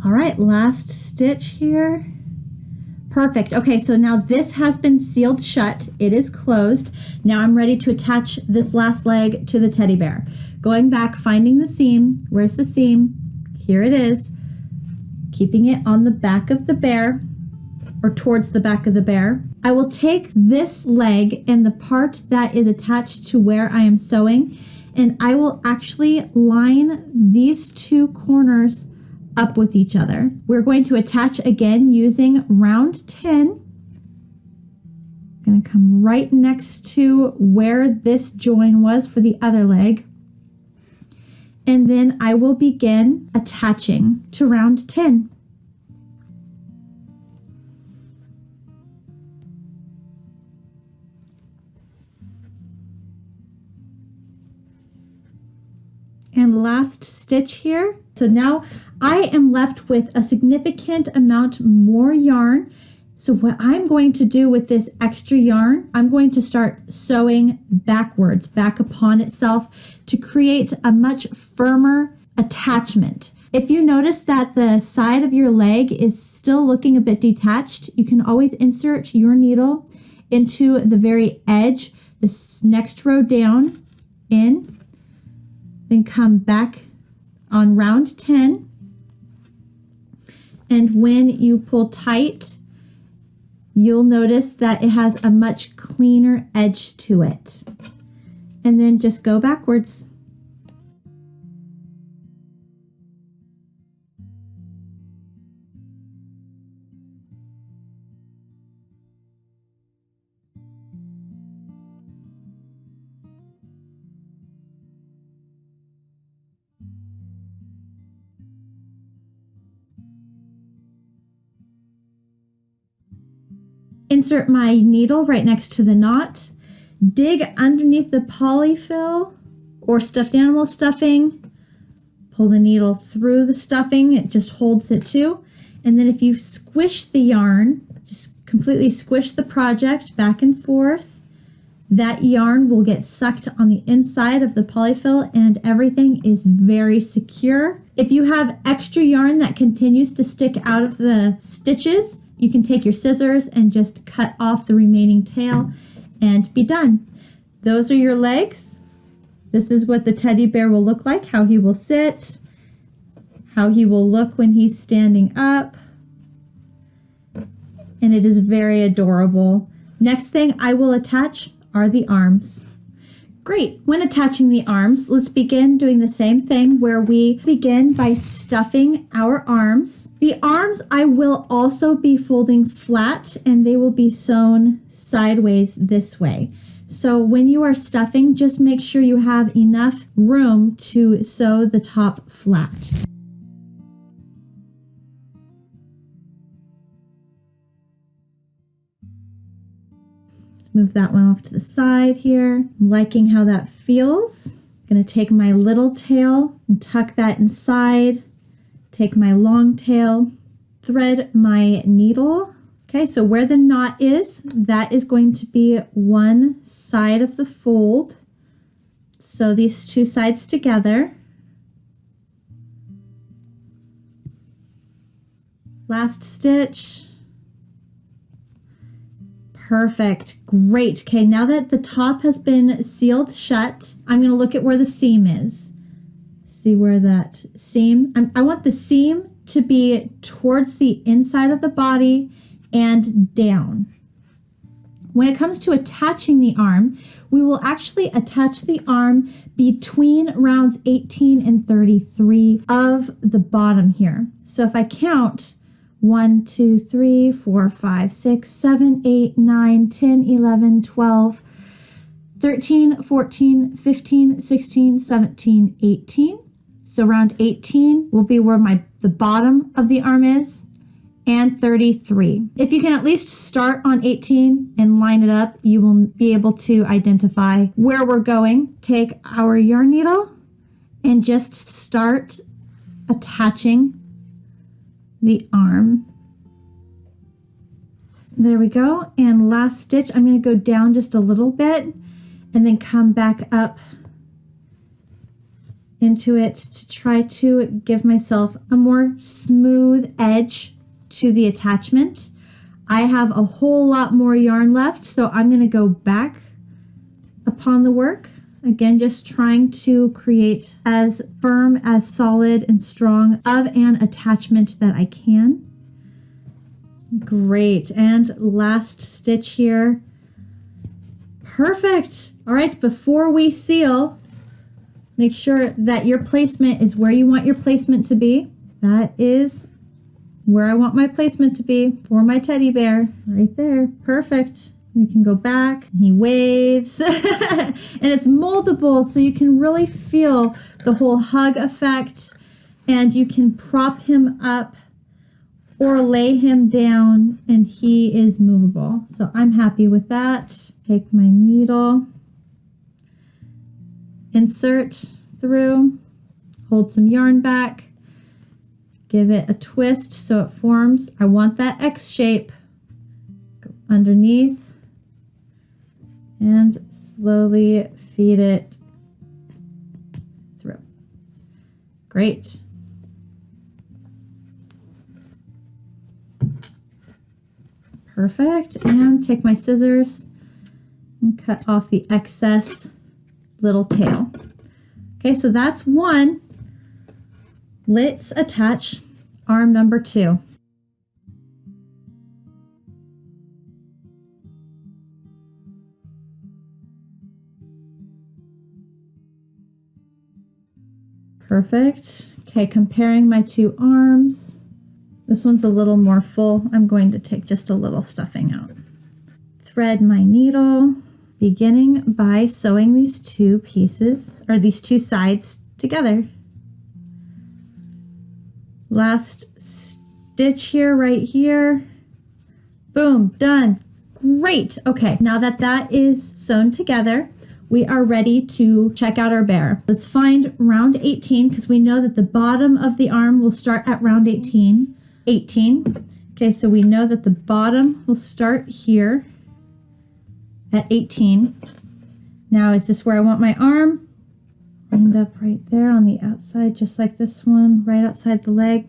All right, last stitch here. Perfect. Okay, so now this has been sealed shut. It is closed. Now I'm ready to attach this last leg to the teddy bear. Going back, finding the seam. Where's the seam? Here it is. Keeping it on the back of the bear, or towards the back of the bear. I will take this leg and the part that is attached to where I am sewing, and I will actually line these two corners up with each other. We're going to attach again using round 10. I'm going to come right next to where this join was for the other leg. And then I will begin attaching to round 10. And last stitch here. So now I am left with a significant amount more yarn. So what I'm going to do with this extra yarn, I'm going to start sewing backwards, back upon itself, to create a much firmer attachment. If you notice that the side of your leg is still looking a bit detached, you can always insert your needle into the very edge, this next row down, in, then come back on round 10. And when you pull tight, you'll notice that it has a much cleaner edge to it. And then just go backwards. Insert my needle right next to the knot, dig underneath the polyfil or stuffed animal stuffing, pull the needle through the stuffing, it just holds it too. And then if you squish the yarn, just completely squish the project back and forth, that yarn will get sucked on the inside of the polyfil and everything is very secure. If you have extra yarn that continues to stick out of the stitches, you can take your scissors and just cut off the remaining tail and be done. Those are your legs. This is what the teddy bear will look like, how he will sit, how he will look when he's standing up. And it is very adorable. Next thing I will attach are the arms. Great. When attaching the arms, let's begin doing the same thing where we begin by stuffing our arms. The arms I will also be folding flat and they will be sewn sideways this way. So when you are stuffing, just make sure you have enough room to sew the top flat. Move that one off to the side here. I'm liking how that feels. I'm going to take my little tail and tuck that inside. Take my long tail, thread my needle. Okay, so where the knot is, that is going to be one side of the fold. Sew these two sides together. Last stitch. Perfect. Great. Okay, now that the top has been sealed shut, I'm going to look at where the seam is. See where that seam, I want the seam to be towards the inside of the body and down. When it comes to attaching the arm, we will actually attach the arm between rounds 18 and 33 of the bottom here. So if I count 1, 2, 3, 4, 5, 6, 7, 8, 9, 10, 11, 12, 13, 14, 15, 16, 17, 18. So round 18 will be where the bottom of the arm is, and 33. If you can at least start on 18 and line it up, you will be able to identify where we're going. Take our yarn needle and just start attaching the arm. There we go. And last stitch, I'm going to go down just a little bit and then come back up into it to try to give myself a more smooth edge to the attachment. I have a whole lot more yarn left, so I'm going to go back upon the work. Again, just trying to create as firm, as solid and strong of an attachment that I can. Great. And last stitch here. Perfect. All right, before we seal, make sure that your placement is where you want your placement to be. That is where I want my placement to be for my teddy bear. Right there. Perfect. You can go back, he waves, and it's moldable, so you can really feel the whole hug effect, and you can prop him up or lay him down, and he is movable. So I'm happy with that. Take my needle, insert through, hold some yarn back, give it a twist so it forms. I want that X shape. Go underneath. And slowly feed it through. Great. Perfect. And take my scissors and cut off the excess little tail. Okay, so that's one. Let's attach arm number 2. Perfect. Okay, comparing my two arms. This one's a little more full. I'm going to take just a little stuffing out. Thread my needle, beginning by sewing these two pieces, or these two sides together. Last stitch here, right here. Boom, done. Great. Okay, now that that is sewn together, we are ready to check out our bear. Let's find round 18 because we know that the bottom of the arm will start at round 18. 18. Okay, so we know that the bottom will start here at 18. Now, is this where I want my arm? End up right there on the outside, just like this one, right outside the leg.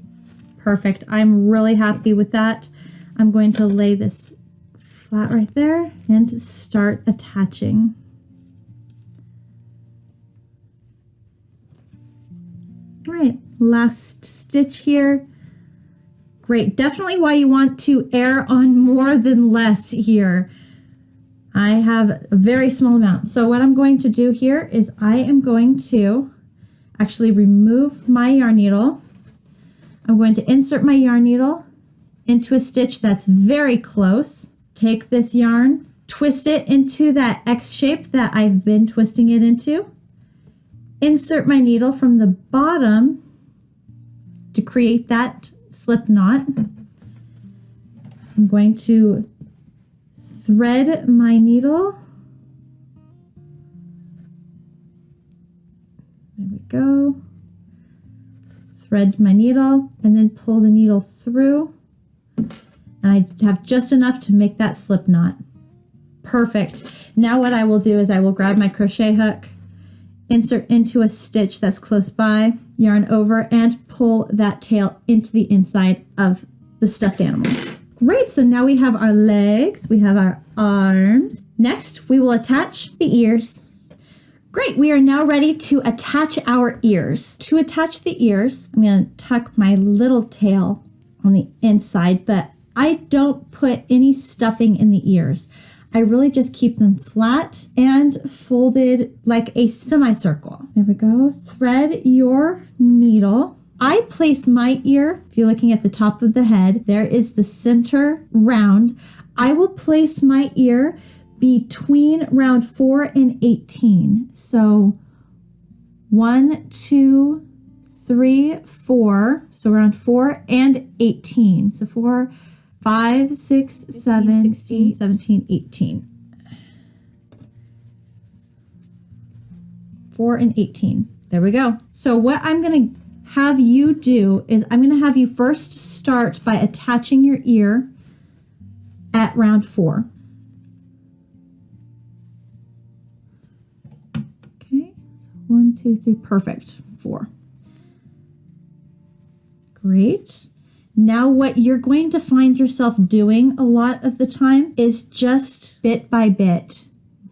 Perfect. I'm really happy with that. I'm going to lay this flat right there and start attaching. All right, last stitch here. Great. Definitely why you want to err on more than less here. I have a very small amount. So what I'm going to do here is I am going to actually remove my yarn needle. I'm going to insert my yarn needle into a stitch that's very close. Take this yarn, twist it into that X shape that I've been twisting it into. Insert my needle from the bottom to create that slip knot. I'm going to thread my needle. There we go. Thread my needle and then pull the needle through. And I have just enough to make that slip knot. Perfect. Now what I will do is I will grab my crochet hook, insert into a stitch that's close by, yarn over, and pull that tail into the inside of the stuffed animal. Great, so now we have our legs, we have our arms. Next, we will attach the ears. Great, we are now ready to attach our ears. To attach the ears, I'm going to tuck my little tail on the inside, but I don't put any stuffing in the ears. I really just keep them flat and folded like a semicircle. There we go. Thread your needle. I place my ear, if you're looking at the top of the head, there is the center round. I will place my ear between round 4 and 18. So 1, 2, 3, 4. So round 4 and 18. So 4, 5, 6, 7, 16, 17, 18. 4 and 18. There we go. So what I'm going to have you do is I'm going to have you first start by attaching your ear at round 4. Okay, 1, 2, 3, perfect. 4. Great. Now what you're going to find yourself doing a lot of the time is just bit by bit,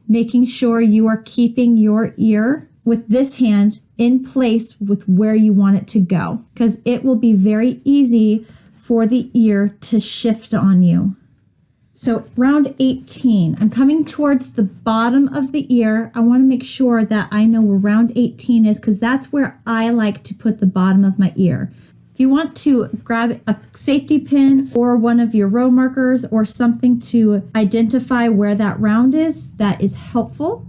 making sure you are keeping your ear with this hand in place with where you want it to go, because it will be very easy for the ear to shift on you. So round 18, I'm coming towards the bottom of the ear. I want to make sure that I know where round 18 is, because that's where I like to put the bottom of my ear. If you want to grab a safety pin or one of your row markers or something to identify where that round is, that is helpful.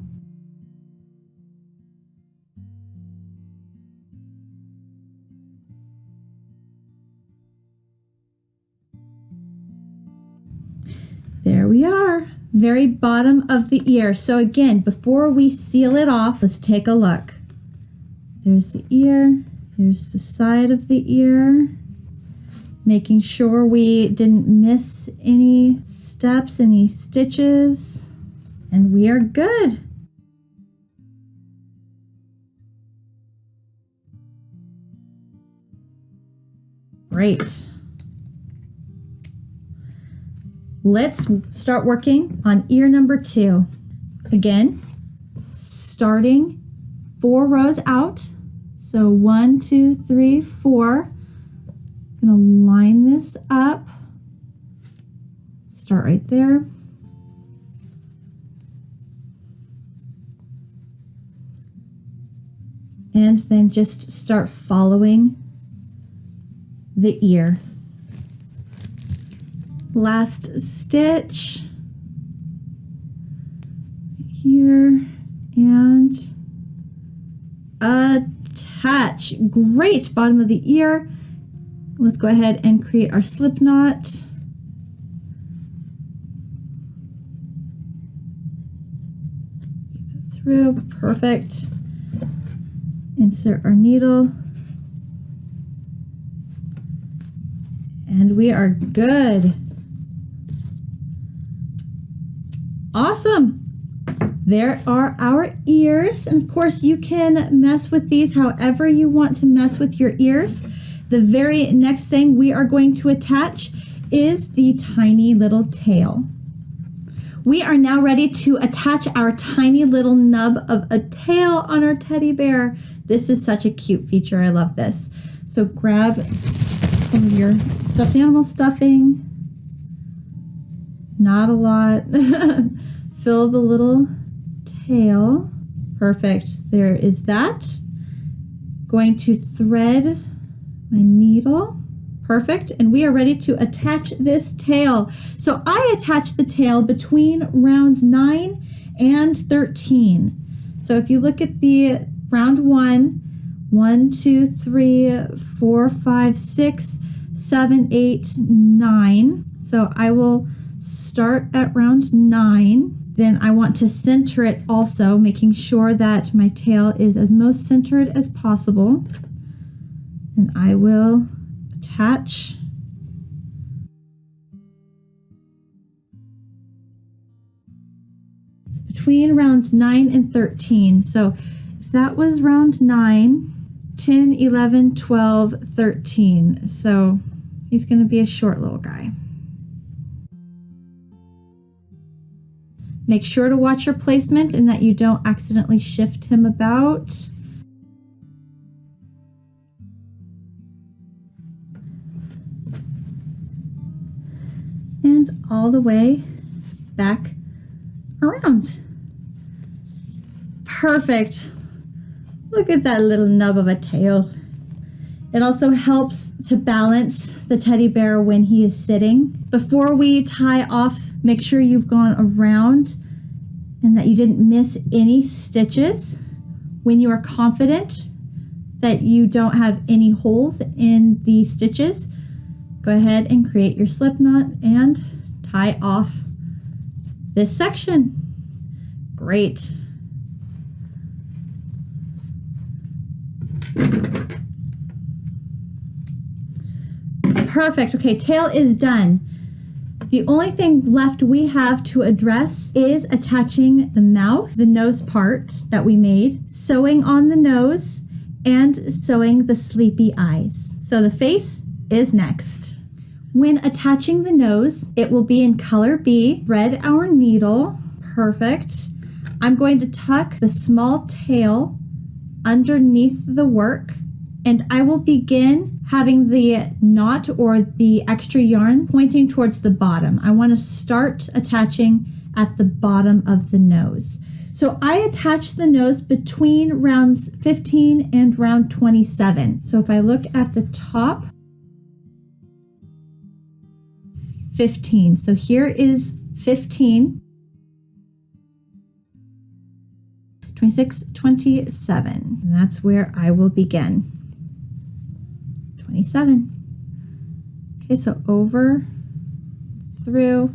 There we are, very bottom of the ear. So again, before we seal it off, let's take a look. There's the ear, here's the side of the ear, making sure we didn't miss any steps, any stitches, and we are good. Great. Let's start working on ear number 2. Again, starting 4 rows out. So 1, 2, 3, 4. I'm going to line this up. Start right there. And then just start following the ear. Last stitch here and attach. Great, bottom of the ear. Let's go ahead and create our slip knot. Through, perfect. Insert our needle. And we are good. Awesome. There are our ears. And of course, you can mess with these however you want to mess with your ears. The very next thing we are going to attach is the tiny little tail. We are now ready to attach our tiny little nub of a tail on our teddy bear. This is such a cute feature. I love this. So grab some of your stuffed animal stuffing. Not a lot. fill the little tail. Perfect. There is that. Going to thread my needle. Perfect. And we are ready to attach this tail. So I attach the tail between rounds 9 and 13. So if you look at the round 1, 2, 3, 4, 5, 6, 7, 8, 9. So I will start at round 9. Then I want to center it also, making sure that my tail is as most centered as possible. And I will attach. So between rounds 9 and 13. So if that was round 9, 10, 11, 12, 13. So he's going to be a short little guy. Make sure to watch your placement and that you don't accidentally shift him about. And all the way back around. Perfect. Look at that little nub of a tail. It also helps to balance the teddy bear when he is sitting. Before we tie off, make sure you've gone around and that you didn't miss any stitches. When you are confident that you don't have any holes in the stitches, go ahead and create your slip knot and tie off this section. Great. Perfect. Okay, tail is done. The only thing left we have to address is attaching the mouth, the nose part that we made, sewing on the nose, and sewing the sleepy eyes. So the face is next. When attaching the nose, it will be in color B. Thread our needle. Perfect. I'm going to tuck the small tail underneath the work, and I will begin having the knot or the extra yarn pointing towards the bottom. I want to start attaching at the bottom of the nose. So I attach the nose between rounds 15 and round 27. So if I look at the top, 15. So here is 15, 26, 27. And that's where I will begin. 27. Okay, so over, through,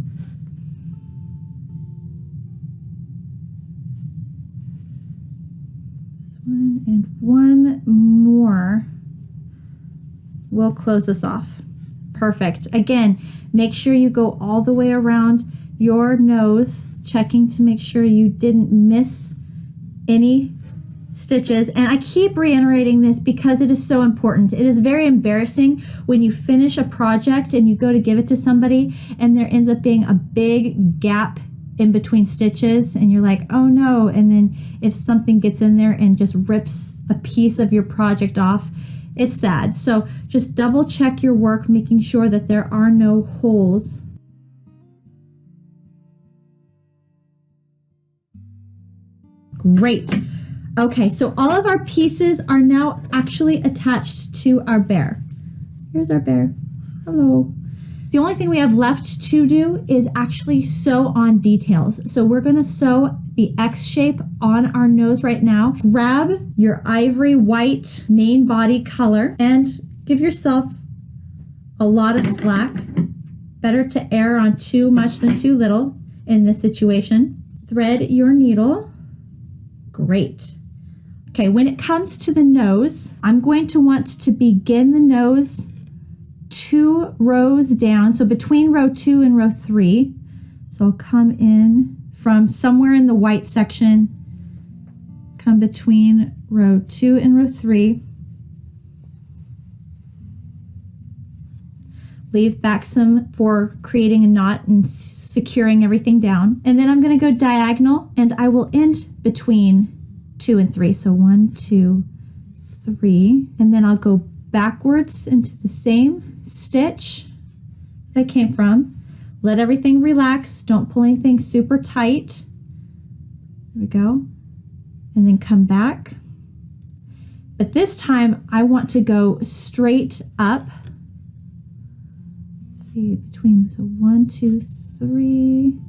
this one and one more. We'll close this off. Perfect. Again, make sure you go all the way around your nose, checking to make sure you didn't miss any stitches. And I keep reiterating this because it is so important. It is very embarrassing when you finish a project and you go to give it to somebody and there ends up being a big gap in between stitches and you're like, oh no. And then if something gets in there and just rips a piece of your project off, it's sad. So just double check your work, making sure that there are no holes. Great. Okay, so all of our pieces are now actually attached to our bear. Here's our bear. Hello. The only thing we have left to do is actually sew on details. So we're going to sew the X shape on our nose right now. Grab your ivory white main body color and give yourself a lot of slack. Better to err on too much than too little in this situation. Thread your needle. Great. Okay, when it comes to the nose, I'm going to want to begin the nose 2 rows down, so between row 2 and row 3. So I'll come in from somewhere in the white section, come between row 2 and row 3. Leave back some for creating a knot and securing everything down. And then I'm going to go diagonal and I will end between 2 and 3. So 1, 2, 3. And then I'll go backwards into the same stitch that I came from. Let everything relax. Don't pull anything super tight. There we go. And then come back. But this time I want to go straight up. Let's see, between, so 1, 2, 3.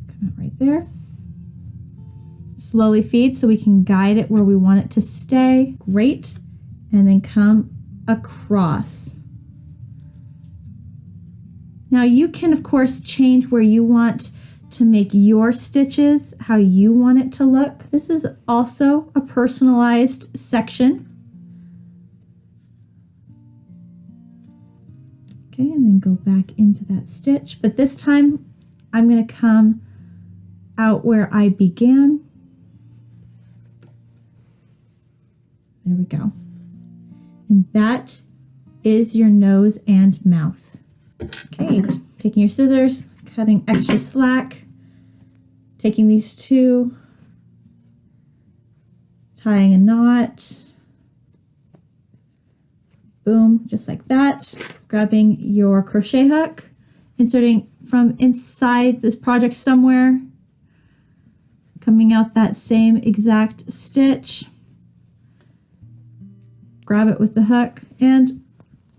Come out right there. Slowly feed so we can guide it where we want it to stay. Great. And then come across. Now you can of course change where you want to make your stitches, how you want it to look. This is also a personalized section. Okay, and then go back into that stitch. But this time I'm going to come out where I began. There we go. And that is your nose and mouth. Okay, taking your scissors, cutting extra slack, taking these two, tying a knot, boom, just like that, grabbing your crochet hook, inserting from inside this project somewhere, coming out that same exact stitch, grab it with the hook and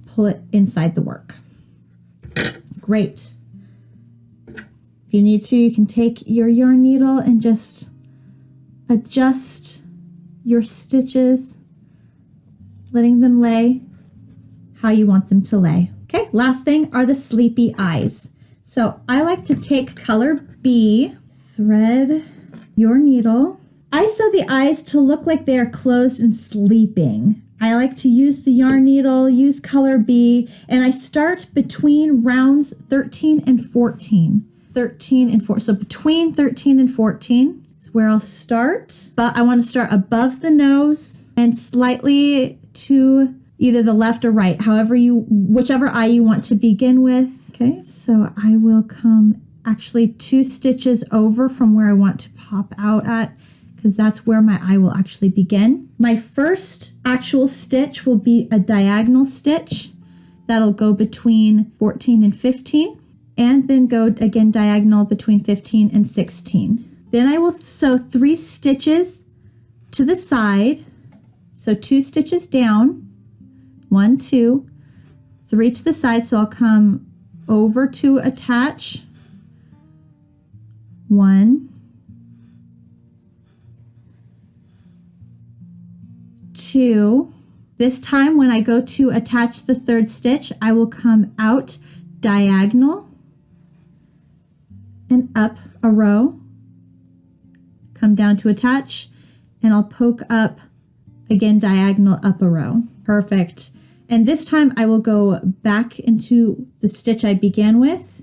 pull it inside the work. Great. If you need to, you can take your yarn needle and just adjust your stitches, letting them lay how you want them to lay. Okay, last thing are the sleepy eyes. So I like to take color B, thread your needle. I sew the eyes to look like they are closed and sleeping. I like to use the yarn needle, use color B, and I start between rounds 13 and 14. 13 and 14. So between 13 and 14 is where I'll start. But I want to start above the nose and slightly to either the left or right, whichever eye you want to begin with. Okay, so I will come actually 2 stitches over from where I want to pop out at, because that's where my eye will actually begin. My first actual stitch will be a diagonal stitch. That'll go between 14 and 15, and then go again diagonal between 15 and 16. Then I will sew 3 stitches to the side. So 2 stitches down, 1, 2, 3 to the side. So I'll come over to attach, 1, 2. This time when I go to attach the 3rd stitch, I will come out diagonal and up a row, come down to attach, and I'll poke up again diagonal up a row. Perfect. And this time I will go back into the stitch I began with.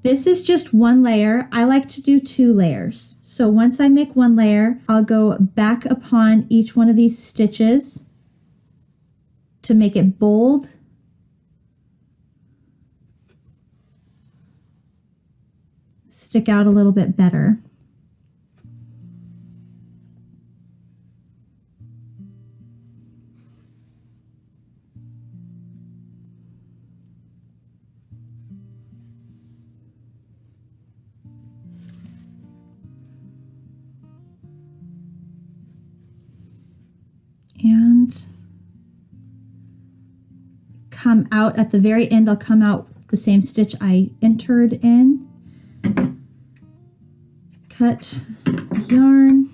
This is just 1 layer. I like to do 2 layers. So once I make 1 layer, I'll go back upon each one of these stitches to make it bold. Stick out a little bit better. And come out at the very end. I'll come out the same stitch I entered in. Cut yarn.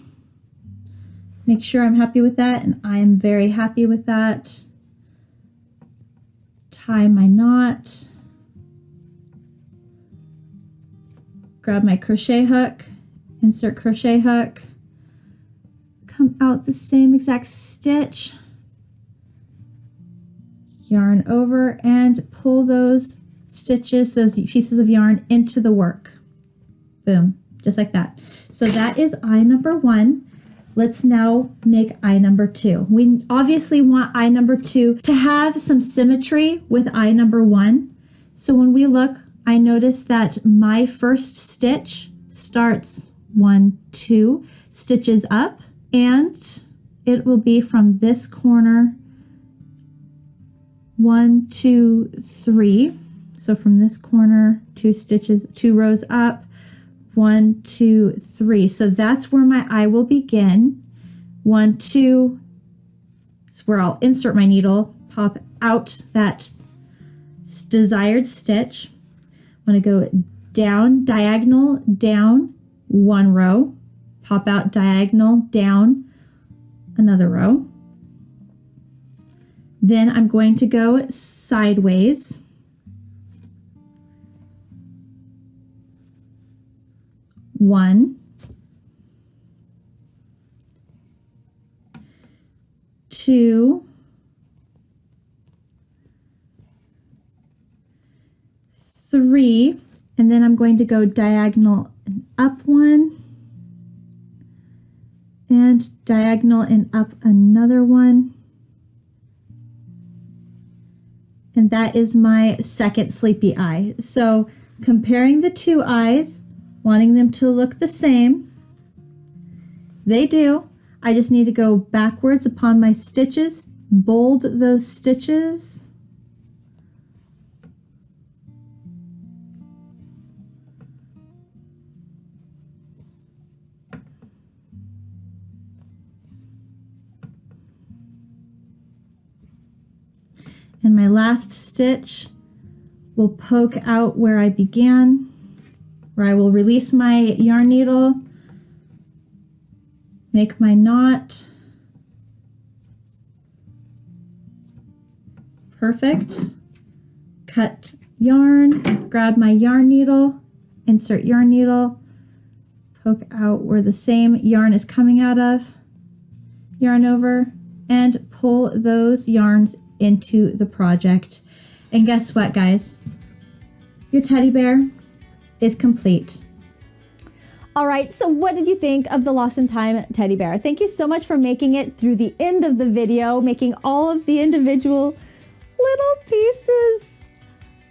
Make sure I'm happy with that, and I am very happy with that. Tie my knot. Grab my crochet hook, insert crochet hook. Come out the same exact stitch, yarn over, and pull those stitches, those pieces of yarn into the work. Boom, just like that. So that is eye number 1. Let's now make eye number 2. We obviously want eye number 2 to have some symmetry with eye number 1. So when we look, I notice that my first stitch starts 1, 2 stitches up, and it will be from this corner 1, 2, 3. So from this corner, 2 stitches, 2 rows up, 1, 2, 3. So that's where my eye will begin. 1, 2, it's where I'll insert my needle, pop out that desired stitch. I'm going to go down, diagonal, down, 1 row, pop out diagonal, down, another row. Then I'm going to go sideways. 1, 2, 3, and then I'm going to go diagonal and up 1, and diagonal and up another 1. And that is my second sleepy eye. So comparing the 2 eyes, wanting them to look the same, they do. I just need to go backwards upon my stitches, bold those stitches, and my last stitch will poke out where I began, where I will release my yarn needle, make my knot. Perfect. Cut yarn, grab my yarn needle, insert yarn needle, poke out where the same yarn is coming out of, yarn over, and pull those yarns into the project. And guess what, guys? Your teddy bear is complete. All right, so what did you think of the Lost in Time teddy bear? Thank you so much for making it through the end of the video, making all of the individual little pieces.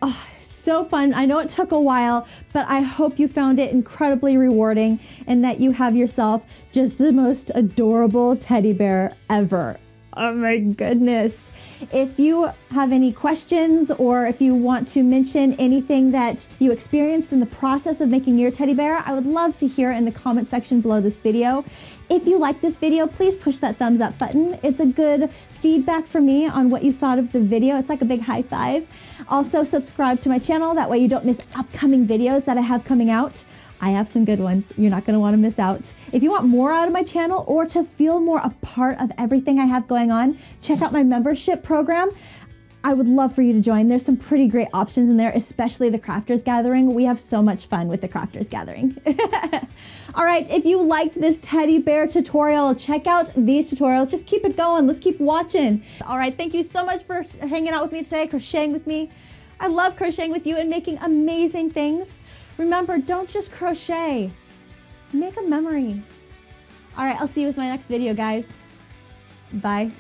Oh, so fun. I know it took a while, but I hope you found it incredibly rewarding and that you have yourself just the most adorable teddy bear ever. Oh my goodness. If you have any questions or if you want to mention anything that you experienced in the process of making your teddy bear, I would love to hear in the comment section below this video. If you like this video, please push that thumbs up button. It's a good feedback for me on what you thought of the video. It's like a big high five. Also subscribe to my channel. That way you don't miss upcoming videos that I have coming out. I have some good ones. You're not going to want to miss out. If you want more out of my channel or to feel more a part of everything I have going on, check out my membership program. I would love for you to join. There's some pretty great options in there, especially the Crafters Gathering. We have so much fun with the Crafters Gathering. All right, if you liked this teddy bear tutorial, check out these tutorials. Just keep it going. Let's keep watching. All right, thank you so much for hanging out with me today, crocheting with me. I love crocheting with you and making amazing things. Remember, don't just crochet, make a memory. All right, I'll see you with my next video, guys. Bye.